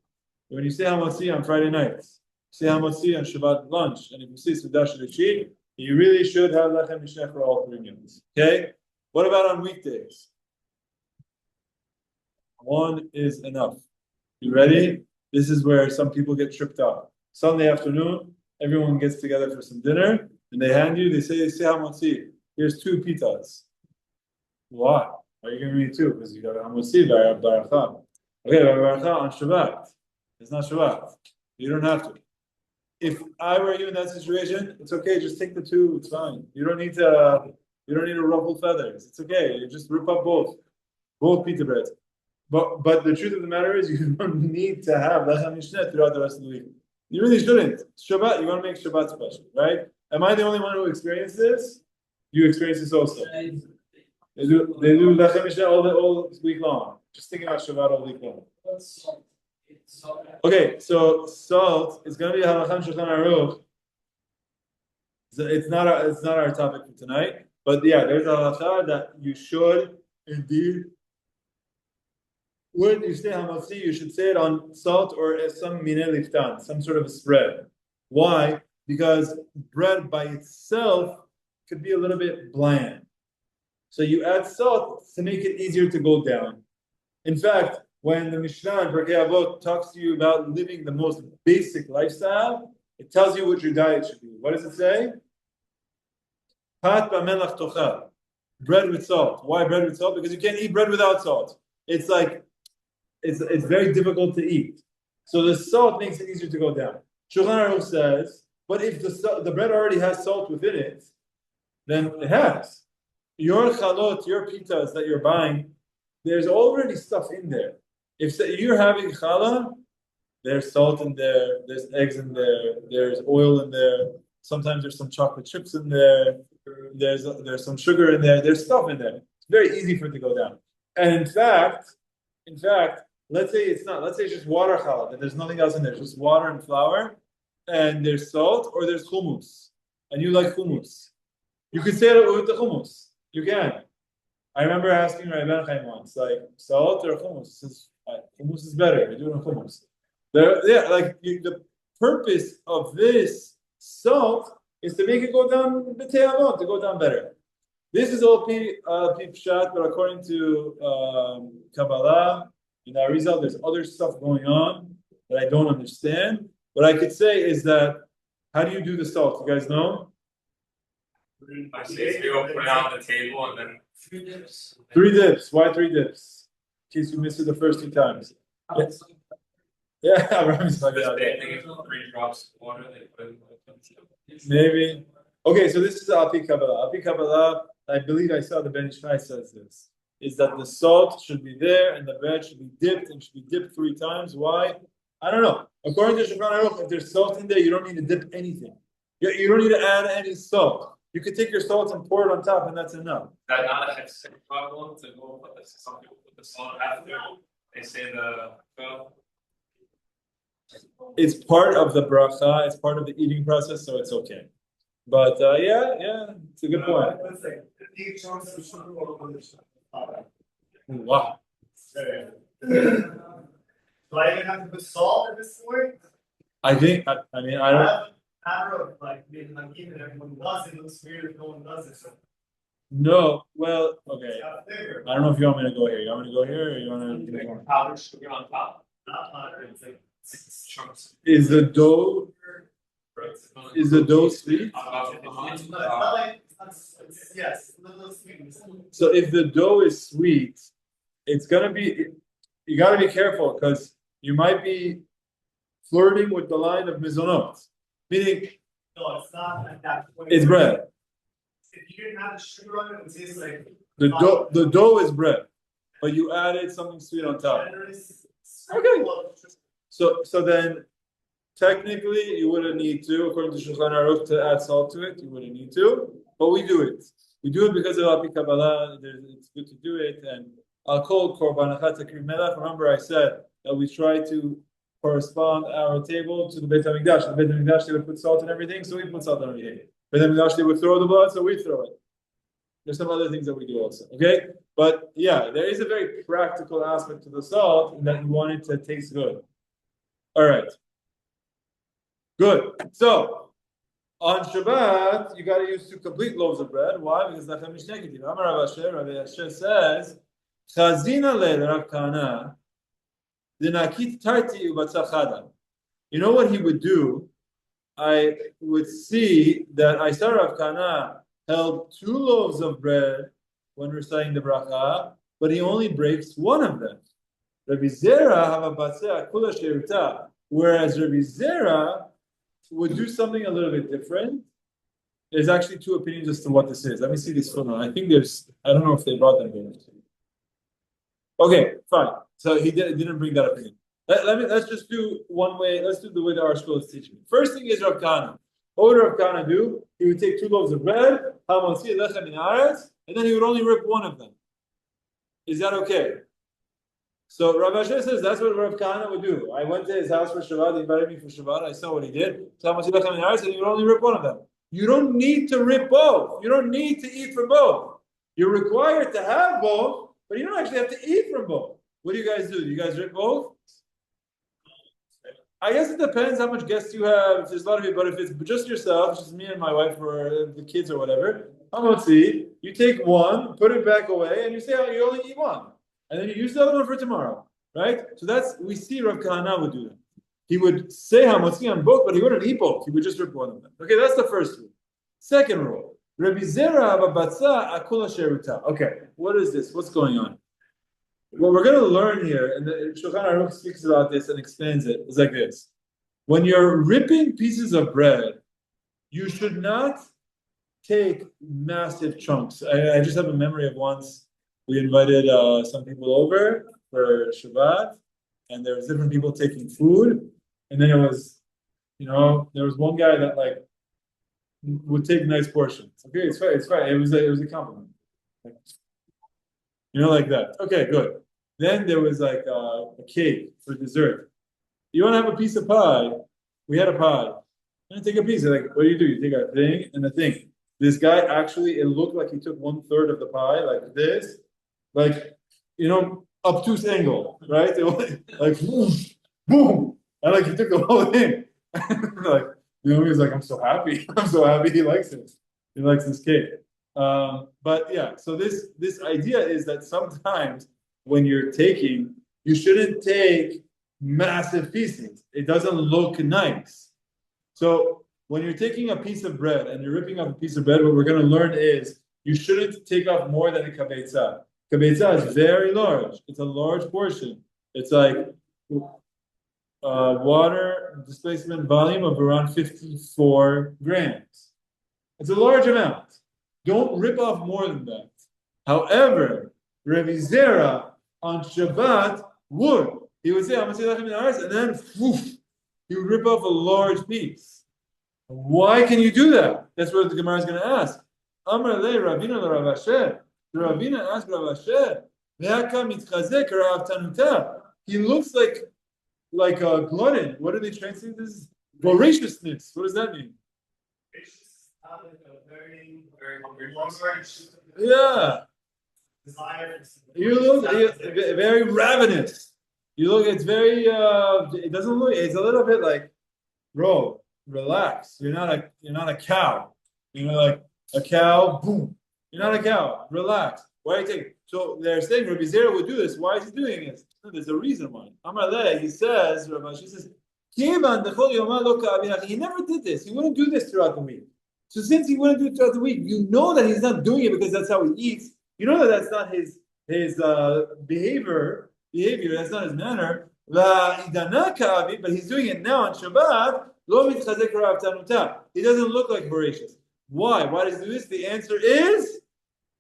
When you say Hamotzi on Friday nights, say Hamotzi on Shabbat lunch, and if you say Sudash Rishit, you really should have lechem mishneh for all 3 meals. Okay? What about on weekdays? 1 is enough. You ready? This is where some people get tripped up. Sunday afternoon, everyone gets together for some dinner, and they hand you, they say Hamotzi. Here's 2 pitas. Why? Why are you giving me 2? Because you got a Hamotzi, Berachot. Okay, bracha on Shabbat. It's not Shabbat. You don't have to. If I were you in that situation, it's okay. Just take the 2. It's fine. You don't need to. You don't need to ruffle feathers. It's okay. You just rip up both pita breads. But the truth of the matter is, you don't need to have lechem mishneh throughout the rest of the week. You really shouldn't. Shabbat. You want to make Shabbat special, right? Am I the only one who experienced this? You experience this also. They do lechem mishneh all week long. Just thinking about Shabbat all week long. Okay, so salt is going to be halacham shulchan aruch. So it's not our topic for tonight, but yeah, there's a halacha that you should indeed. When you say hamotzi, you should say it on salt or some mineh liftan, some sort of a spread. Why? Because bread by itself could be a little bit bland. So you add salt to make it easier to go down. In fact, when the Mishnah in Pirkei Avot talks to you about living the most basic lifestyle, it tells you what your diet should be. What does it say? Pat b'melach tochel. Bread with salt. Why bread with salt? Because you can't eat bread without salt. It's like, it's very difficult to eat. So the salt makes it easier to go down. Shulchan Aruch says, but if the bread already has salt within it, then it has. Your chalot, your pitas that you're buying, there's already stuff in there. If you're having challah, there's salt in there, there's eggs in there, there's oil in there, sometimes there's some chocolate chips in there, there's some sugar in there, there's stuff in there. It's very easy for it to go down. And in fact, let's say it's not, let's say it's just water challah, and there's nothing else in there, just water and flour, and there's salt, or there's hummus, and you like hummus. You could say it with the hummus. You can. I remember asking Rabbi Yochanan once, like, salt or hummus? Hummus is better. You're doing hummus. The purpose of this salt is to make it go down b'te'avot, to go down better. This is all pshat, but according to Kabbalah, in Arizal, there's other stuff going on that I don't understand. What I could say is that, how do you do the salt? You guys know? I say you put it on the table and then 3 dips. 3 dips. Why 3 dips? In case you missed it the first 2 times. Yes. Yeah, Rami's like that. 3 drops of water. Maybe. Okay, so this is Api Kabbalah. Api Kabbalah, I believe I saw the Ben Ishai says this, is that the salt should be there and the bread should be dipped and should be dipped 3 times. Why? I don't know. According to Shulchan Aruch, if there's salt in there, you don't need to dip anything. You don't need to add any salt. You could take your salt and pour it on top, and that's enough. Is that not a halachic problem to go with this? Some people put the salt after they say the. It's part of the bracha. It's part of the eating process, so it's okay. But yeah, it's a good point. Wow. Do I even have to put salt in this point? I think. I don't. Like even everyone does it, looks weird if no one does it. So. No, well, okay. I don't know if you want me to go here. You want me to go here, or you want to? Make powdered sugar on top. Not powder, it's like Chunks. Is the dough sweet? Yes, a little sweet. So if the dough is sweet, it's gonna be. You gotta be careful because you might be flirting with the line of mizonot. Meaning, No, it's not like that. it's bread. If you didn't have the sugar on it, it would taste like The dough is bread, but you added something sweet on top. Okay. So then, technically, you wouldn't need to, according to Shulchan Aruch, to add salt to it. You wouldn't need to, but we do it. We do it because of Al Pi Kabbalah. It's good to do it. And Al Kol Korbanachat Takriv Melach. Remember, I said that we try to correspond our table to the Beit HaMikdash. The Beit HaMikdash, they would put salt and everything, so we put salt on everything. Beit HaMikdash, they would throw the blood, so we throw it. There's some other things that we do also, okay? But yeah, there is a very practical aspect to the salt in that you want it to taste good. All right. Good. So, on Shabbat, you got to use 2 complete loaves of bread. Why? Because lechem mishneh. Amar Rav Asher says, Chazina le Rav Kana, dinakit tarti ubatzachada. You know what he would do? I would see that I saw Rav Kana held 2 loaves of bread when reciting the bracha, but he only breaks 1 of them. Rabbi Zera have a batzeh kula sheruta, whereas Rabbi Zera would do something a little bit different. There's actually 2 opinions as to what this is. Let me see this photo. I think I don't know if they brought them here. Okay, fine. So he didn't bring that opinion. Let's just do one way. Let's do the way that our school is teaching. First thing is Rav Kana. What would Rav Kana do? He would take 2 loaves of bread, Hamotzi, lechem in aretz, and then he would only rip 1 of them. Is that okay? So Rav Asher says that's what Rav Kana would do. I went to his house for Shabbat. He invited me for Shabbat. I saw what he did. So Hamotzi, lechem in aretz, and he would only rip 1 of them. You don't need to rip both. You don't need to eat from both. You're required to have both, but you don't actually have to eat from both. What do you guys do? Do you guys rip both? I guess it depends how much guests you have. If there's a lot of you, but if it's just yourself, just me and my wife or the kids or whatever, Hamotzi, you take 1, put it back away, and you say, oh, you only eat 1. And then you use the other one for tomorrow. Right? So we see Rav Kahana would do that. He would say Hamotzi on both, but he wouldn't eat both. He would just rip 1 of them. Okay, that's the first rule. Second rule. Rabbi Zera babatza akula sheruta. Okay, what is this? What's going on? What we're going to learn here, and the Shulchan Aruch speaks about this and explains it, is like this. When you're ripping pieces of bread, you should not take massive chunks. I just have a memory of once we invited some people over for Shabbat, and there was different people taking food, and then there was one guy that would take nice portions. Okay, it's fine. It was a compliment. Like that. Okay, good. Then there was a cake for dessert. You want to have a piece of pie? We had a pie. And take a piece. What do? You take a thing and a thing. This guy actually, it looked like he took 1/3 of the pie, like this, obtuse angle, right? It was boom, boom, and he took the whole thing. He was like, I'm so happy. I'm so happy he likes it. He likes this cake. But yeah, so this idea is that sometimes when you're taking, you shouldn't take massive pieces. It doesn't look nice. So when you're taking a piece of bread and you're ripping off a piece of bread, what we're going to learn is you shouldn't take off more than a kabetza. Kabetza is very large. It's a large portion. It's water displacement volume of around 54 grams. It's a large amount. Don't rip off more than that. However, Rabbi Zera on Shabbat would. He would say, I'm going to say lechem in aretz, and then he would rip off a large piece. Why can you do that? That's what the Gemara is going to ask. Amar le Ravina le Rav Asher. Ravina asked Rav Asher, he looks like a glutton. What do they translate this? Voraciousness. What does that mean? Yeah. You look very ravenous. You look. It's very. It doesn't look. It's a little bit bro, relax. You're not a cow. Like a cow. Boom. You're not a cow. Relax. Why are you taking? So they're saying Rabbi Zera would do this. Why is he doing this? No, there's a reason why. He says, Rabbi, she says, he never did this. He wouldn't do this throughout the week. So since he wouldn't do it throughout the week, you know that he's not doing it because that's how he eats. You know that that's not his behavior. That's not his manner. But he's doing it now on Shabbat. He doesn't look like voracious. Why? Why does he do this? The answer is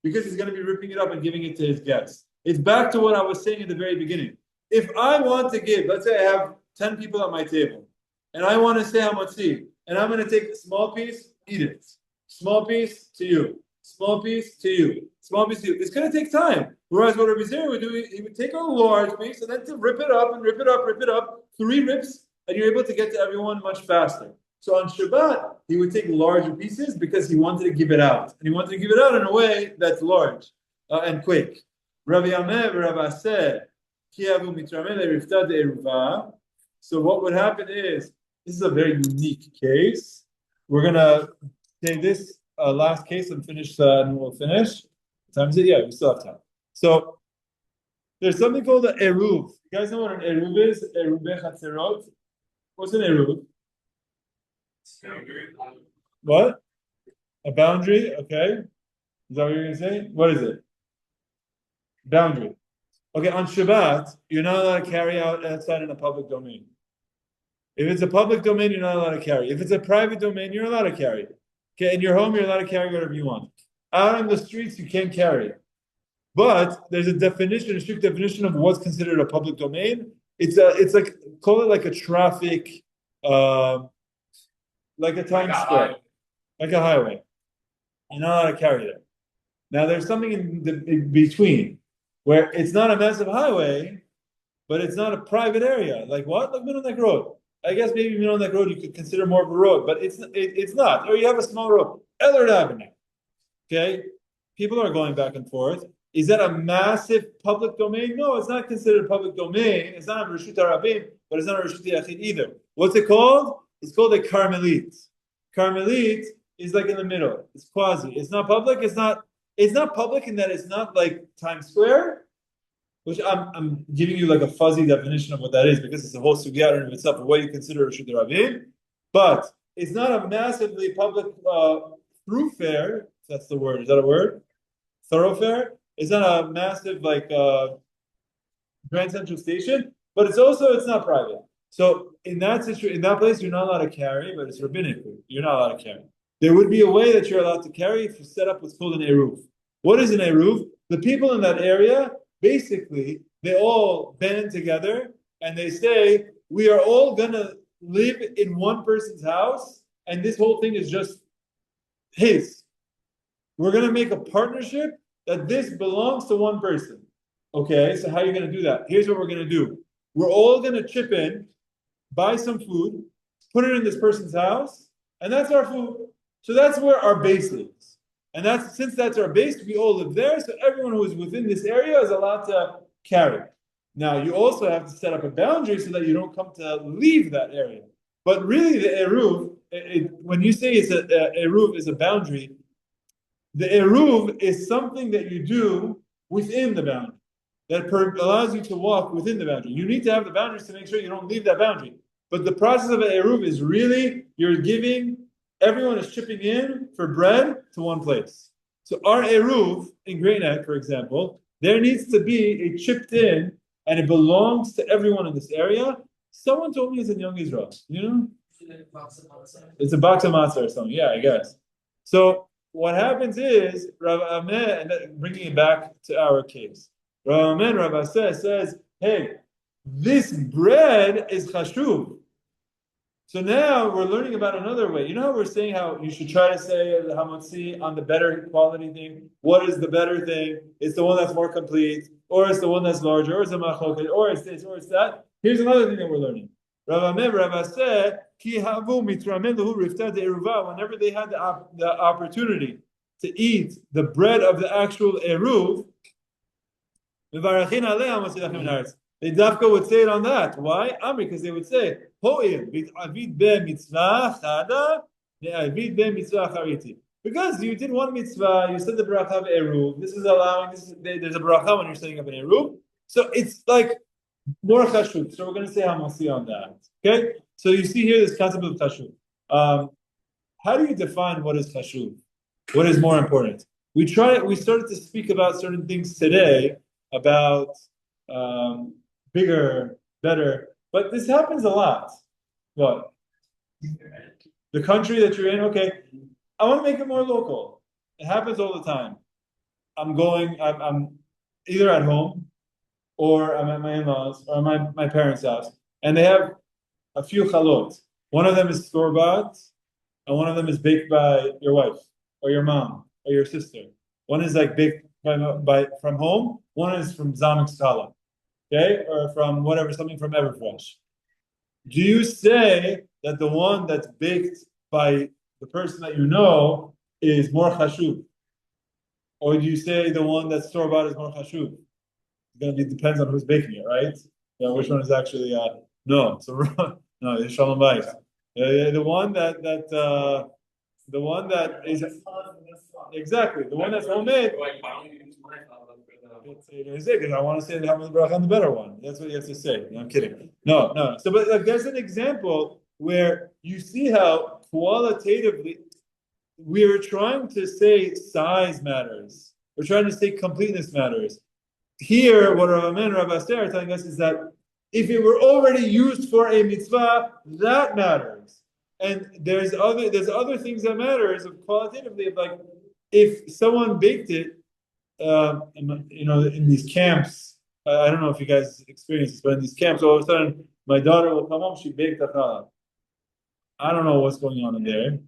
because he's going to be ripping it up and giving it to his guests. It's back to what I was saying at the very beginning. if I want to give, let's say I have 10 people at my table, and I want to say Hamotzi, and I'm going to take a small piece, eat it. Small piece to you. Small piece to you. Small piece to you. It's going to take time. Whereas what Rabbi Zera would do, he would take a large piece and then to rip it up and rip it up, 3 rips, and you're able to get to everyone much faster. So on Shabbat, he would take larger pieces because he wanted to give it out. And he wanted to give it out in a way that's large and quick. Rabbi Yameh, Rabbi said, so what would happen is, this is a very unique case. We're going to take this last case and finish, and we'll finish. What time is it? Yeah, we still have time. So, there's something called an eruv. You guys know what an eruv is? Eruvei chatzerot. What's an eruv? What? A boundary, okay. Is that what you're going to say? What is it? Boundary. Okay, on Shabbat, you're not allowed to carry out outside in a public domain. If it's a public domain, you're not allowed to carry. If it's a private domain, you're allowed to carry. Okay, in your home, you're allowed to carry whatever you want. Out on the streets, you can't carry. But there's a definition, a strict definition of what's considered a public domain. It's like, call it like a traffic, like a Times Square, like a highway. You're not allowed to carry there. Now, there's something in between where it's not a massive highway, but it's not a private area. Like what? Like middle neck road. I guess maybe middle neck road you could consider more of a road, but it's not. Or you have a small road, Ellard Avenue. Okay, people are going back and forth. Is that a massive public domain? No, it's not considered public domain. It's not a Reshut HaRabim, but it's not a Reshut Yachid either. What's it called? It's called a Carmelit. Carmelit is like in the middle. It's quasi. It's not public. It's not public in that it's not like Times Square, which I'm giving you like a fuzzy definition of what that is because it's a whole sugya in itself of what you consider Reshut HaRabim. But it's not a massively public thoroughfare. If that's the word. Is that a word? Thoroughfare. It's not a massive like Grand Central Station, but it's not private. So in that situation, in that place, you're not allowed to carry, but it's rabbinic. You're not allowed to carry. There would be a way that you're allowed to carry if you set up what's called an eruv. What is an eruv? The people in that area, basically, they all band together and they say, we are all gonna live in one person's house, and this whole thing is just his. We're gonna make a partnership that this belongs to one person. Okay, so how are you going to do that? Here's what we're going to do. We're all going to chip in, buy some food, put it in this person's house, and that's our food. So that's where our base is. And since that's our base, we all live there, so everyone who is within this area is allowed to carry. Now, you also have to set up a boundary so that you don't come to leave that area. But really, the eruv, when you say it's eruv is a boundary, the eruv is something that you do within the boundary that allows you to walk within the boundary. You need to have the boundaries to make sure you don't leave that boundary. But the process of an eruv is really you're giving, everyone is chipping in for bread to one place. So our eruv in Great Neck, for example, there needs to be a chipped in, and it belongs to everyone in this area. Someone told me it's in Young Israel. You know, it's a box of matzah or something. Yeah, I guess. So what happens is, Rav Ameh, and bringing it back to our case, Rav Ameh, Rav says, hey, this bread is chashuv. So now we're learning about another way. You know how we're saying how you should try to say the Hamotzi on the better quality thing? What is the better thing? It's the one that's more complete, or it's the one that's larger, or it's a machloket, or it's this, or it's that. Here's another thing that we're learning. Rav Ameh, Rav said, whenever they had the opportunity to eat the bread of the actual eruv, they dafka would say it on that. Why? Because they would say, because you did one mitzvah, you said the bracha of eruv. This is allowing. There's a bracha when you're setting up an eruv, so it's like more chashuv. So we're going to say Hamotzi on that. Okay. So you see here this concept of chashuv. How do you define what is chashuv? What is more important? We started to speak about certain things today about bigger, better, but this happens a lot. What? The country that you're in, okay. I want to make it more local. It happens all the time. I'm either at home or I'm at my in-laws, or my parents' house, and they have a few chalot. One of them is store-bought, and one of them is baked by your wife, or your mom, or your sister. One is like baked from home, one is from Zamek Scala, okay? Or from whatever, something from Everfresh. Do you say that the one that's baked by the person that you know is more chashuv? Or do you say the one that's store-bought is more chashuv? It's going to be, depends on who's baking it, right? Yeah, which one is actually, no, so no, it's shalom bayis. The one is exactly the one that's homemade. Because I want to say that Hamotzi bracha on the better one. That's what you have to say. No, I'm kidding. No. So, but like, there's an example where you see how qualitatively we're trying to say size matters. We're trying to say completeness matters. Here, what Rav Huna and Rav Aster are telling us is that if it were already used for a mitzvah, that matters. And there's other things that matters of qualitatively, of like if someone baked it, in these camps, I don't know if you guys experience this, but in these camps, all of a sudden my daughter will come home, she baked a challah. I don't know what's going on in there,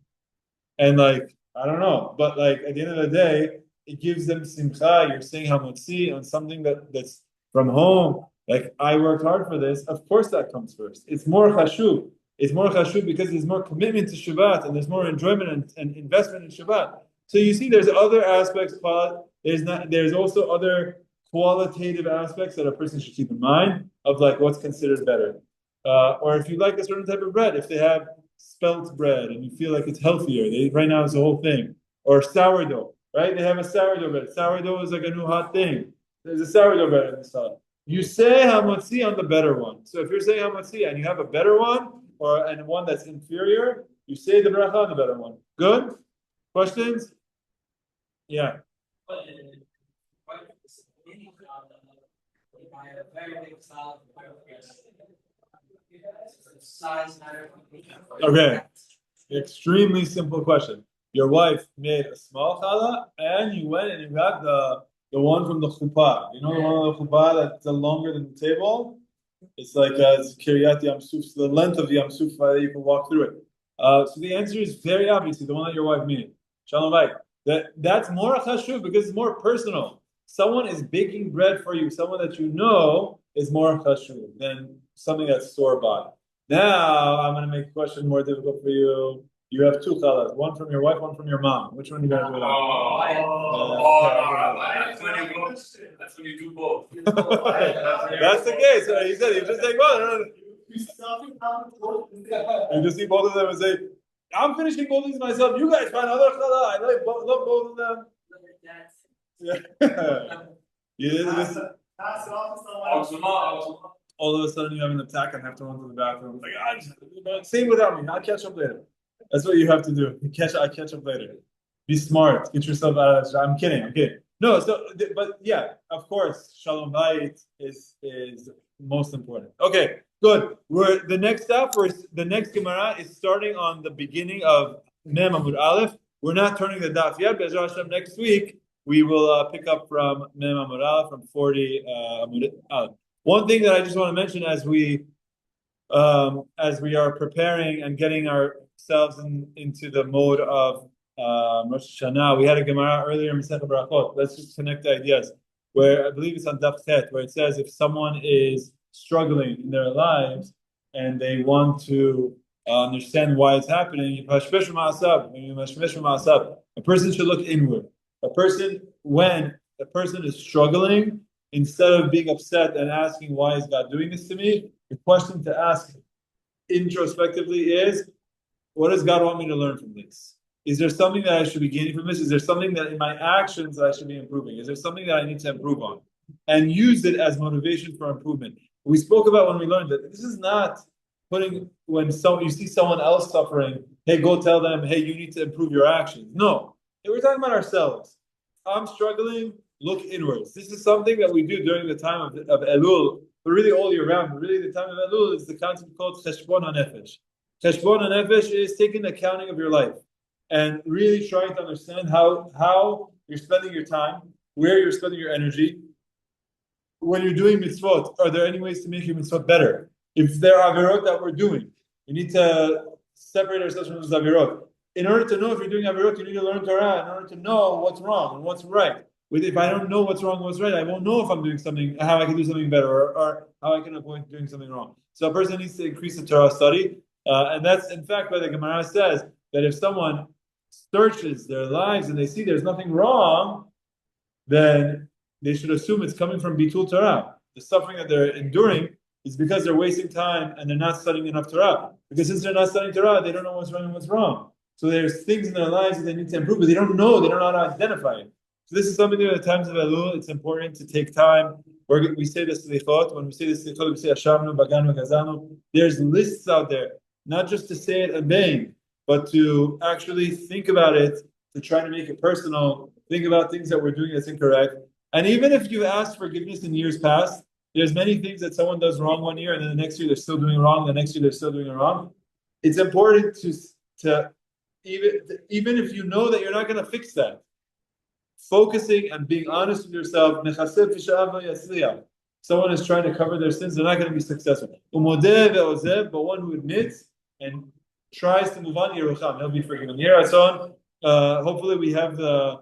and like I don't know, but like at the end of the day, it gives them simcha. You're saying hamotzi on something that's from home. Like I worked hard for this. Of course, that comes first. It's more chashuv. It's more chashuv because there's more commitment to Shabbat and there's more enjoyment and investment in Shabbat. So you see, there's other aspects. There's also other qualitative aspects that a person should keep in mind of like what's considered better. Or if you like a certain type of bread, if they have spelt bread and you feel like it's healthier, right now it's the whole thing. Or sourdough, right? They have a sourdough bread. Sourdough is like a new hot thing. There's a sourdough bread in the salad. You say hamotzi on the better one. So if you're saying hamotzi and you have a better one and one that's inferior, you say the bracha on the better one. Good? Questions? Yeah. Okay. Extremely simple question. Your wife made a small challah and you went and you got the one from the chuppah. You know the one on the chuppah that's longer than the table? It's like it's Kiryat Yam Suf, the length of Yam Suf that you can walk through it. So the answer is very obviously the one that your wife made. Shalom Bayit. That's more chashuv because it's more personal. Someone is baking bread for you, someone that you know is more chashuv than something that's store-bought. Now, I'm going to make the question more difficult for you. You have two challahs, one from your wife, one from your mom. Which one are you going to do it on? That's when you do both. That's the case. So he said, you just take one. You just see both of them and say, I'm finishing both of these myself. You guys find other challah. I love both of them. Yeah. All of a sudden you have an attack and have to run to the bathroom. Like, say without me. I'll catch up later. That's what you have to do. I catch up later. Be smart. Get yourself out of that. I'm kidding. No, but yeah, of course, Shalom Bayit is most important. Okay, good. The next Gemara is starting on the beginning of Mem Amud Aleph. We're not turning the daf yet, but Hashem, next week we will pick up from Mem Amud Aleph from 40 Amud Aleph. One thing that I just want to mention as we are preparing and getting ourselves into the mode of Rosh Hashanah, we had a Gemara earlier in Masechet Berachot. Let's just connect the ideas. Where I believe it's on Daf Tet, where it says if someone is struggling in their lives and they want to understand why it's happening, a person should look inward. When a person is struggling, instead of being upset and asking, why is God doing this to me? The question to ask introspectively is, what does God want me to learn from this? Is there something that I should be gaining from this? Is there something that in my actions that I should be improving? Is there something that I need to improve on? And use it as motivation for improvement. We spoke about when we learned that this is not when you see someone else suffering, hey, go tell them, hey, you need to improve your actions. No, we're talking about ourselves. I'm struggling, look inwards. This is something that we do during the time of Elul, but really all year round. Really, the time of Elul is the concept called Cheshbon HaNefesh. Cheshbon HaNefesh is taking accounting of your life and really trying to understand how you're spending your time, where you're spending your energy, when you're doing mitzvot, are there any ways to make your mitzvot better? If there are avirot that we're doing, we need to separate ourselves from those avirot. In order to know if you're doing avirot, you need to learn Torah in order to know what's wrong and what's right. If I don't know what's wrong and what's right, I won't know if I'm doing something, how I can do something better, or how I can avoid doing something wrong. So a person needs to increase the Torah study, and that's in fact why the Gemara says that if someone searches their lives and they see there's nothing wrong, then they should assume it's coming from bitul Torah. The suffering that they're enduring is because they're wasting time and they're not studying enough Torah. Because since they're not studying Torah, they don't know what's right and what's wrong. So there's things in their lives that they need to improve, but they don't know how to identify it. So this is something that at times of Elul, it's important to take time. We say this slichot. When we say this slichot, we say Hashamnu, Baganu, Gazanu. There's lists out there, not just to say it a bang, but to actually think about it, to try to make it personal, think about things that we're doing that's incorrect. And even if you asked forgiveness in years past, there's many things that someone does wrong one year, and then the next year they're still doing it wrong, the next year they're still doing it wrong. It's important to even if you know that you're not going to fix that, focusing and being honest with yourself. Someone is trying to cover their sins, they're not going to be successful. But one who admits and tries to move on, he'll be forgiven. Hopefully we have the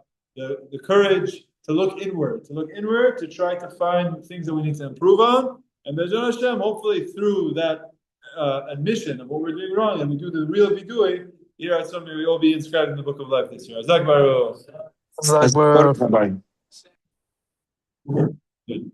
courage to look inward, to try to find things that we need to improve on. And Be'ezras Hashem, hopefully through that admission of what we're doing wrong, and we do the real vidui, may we all be inscribed in the book of life this year. Azak Baruch. Bye. Good.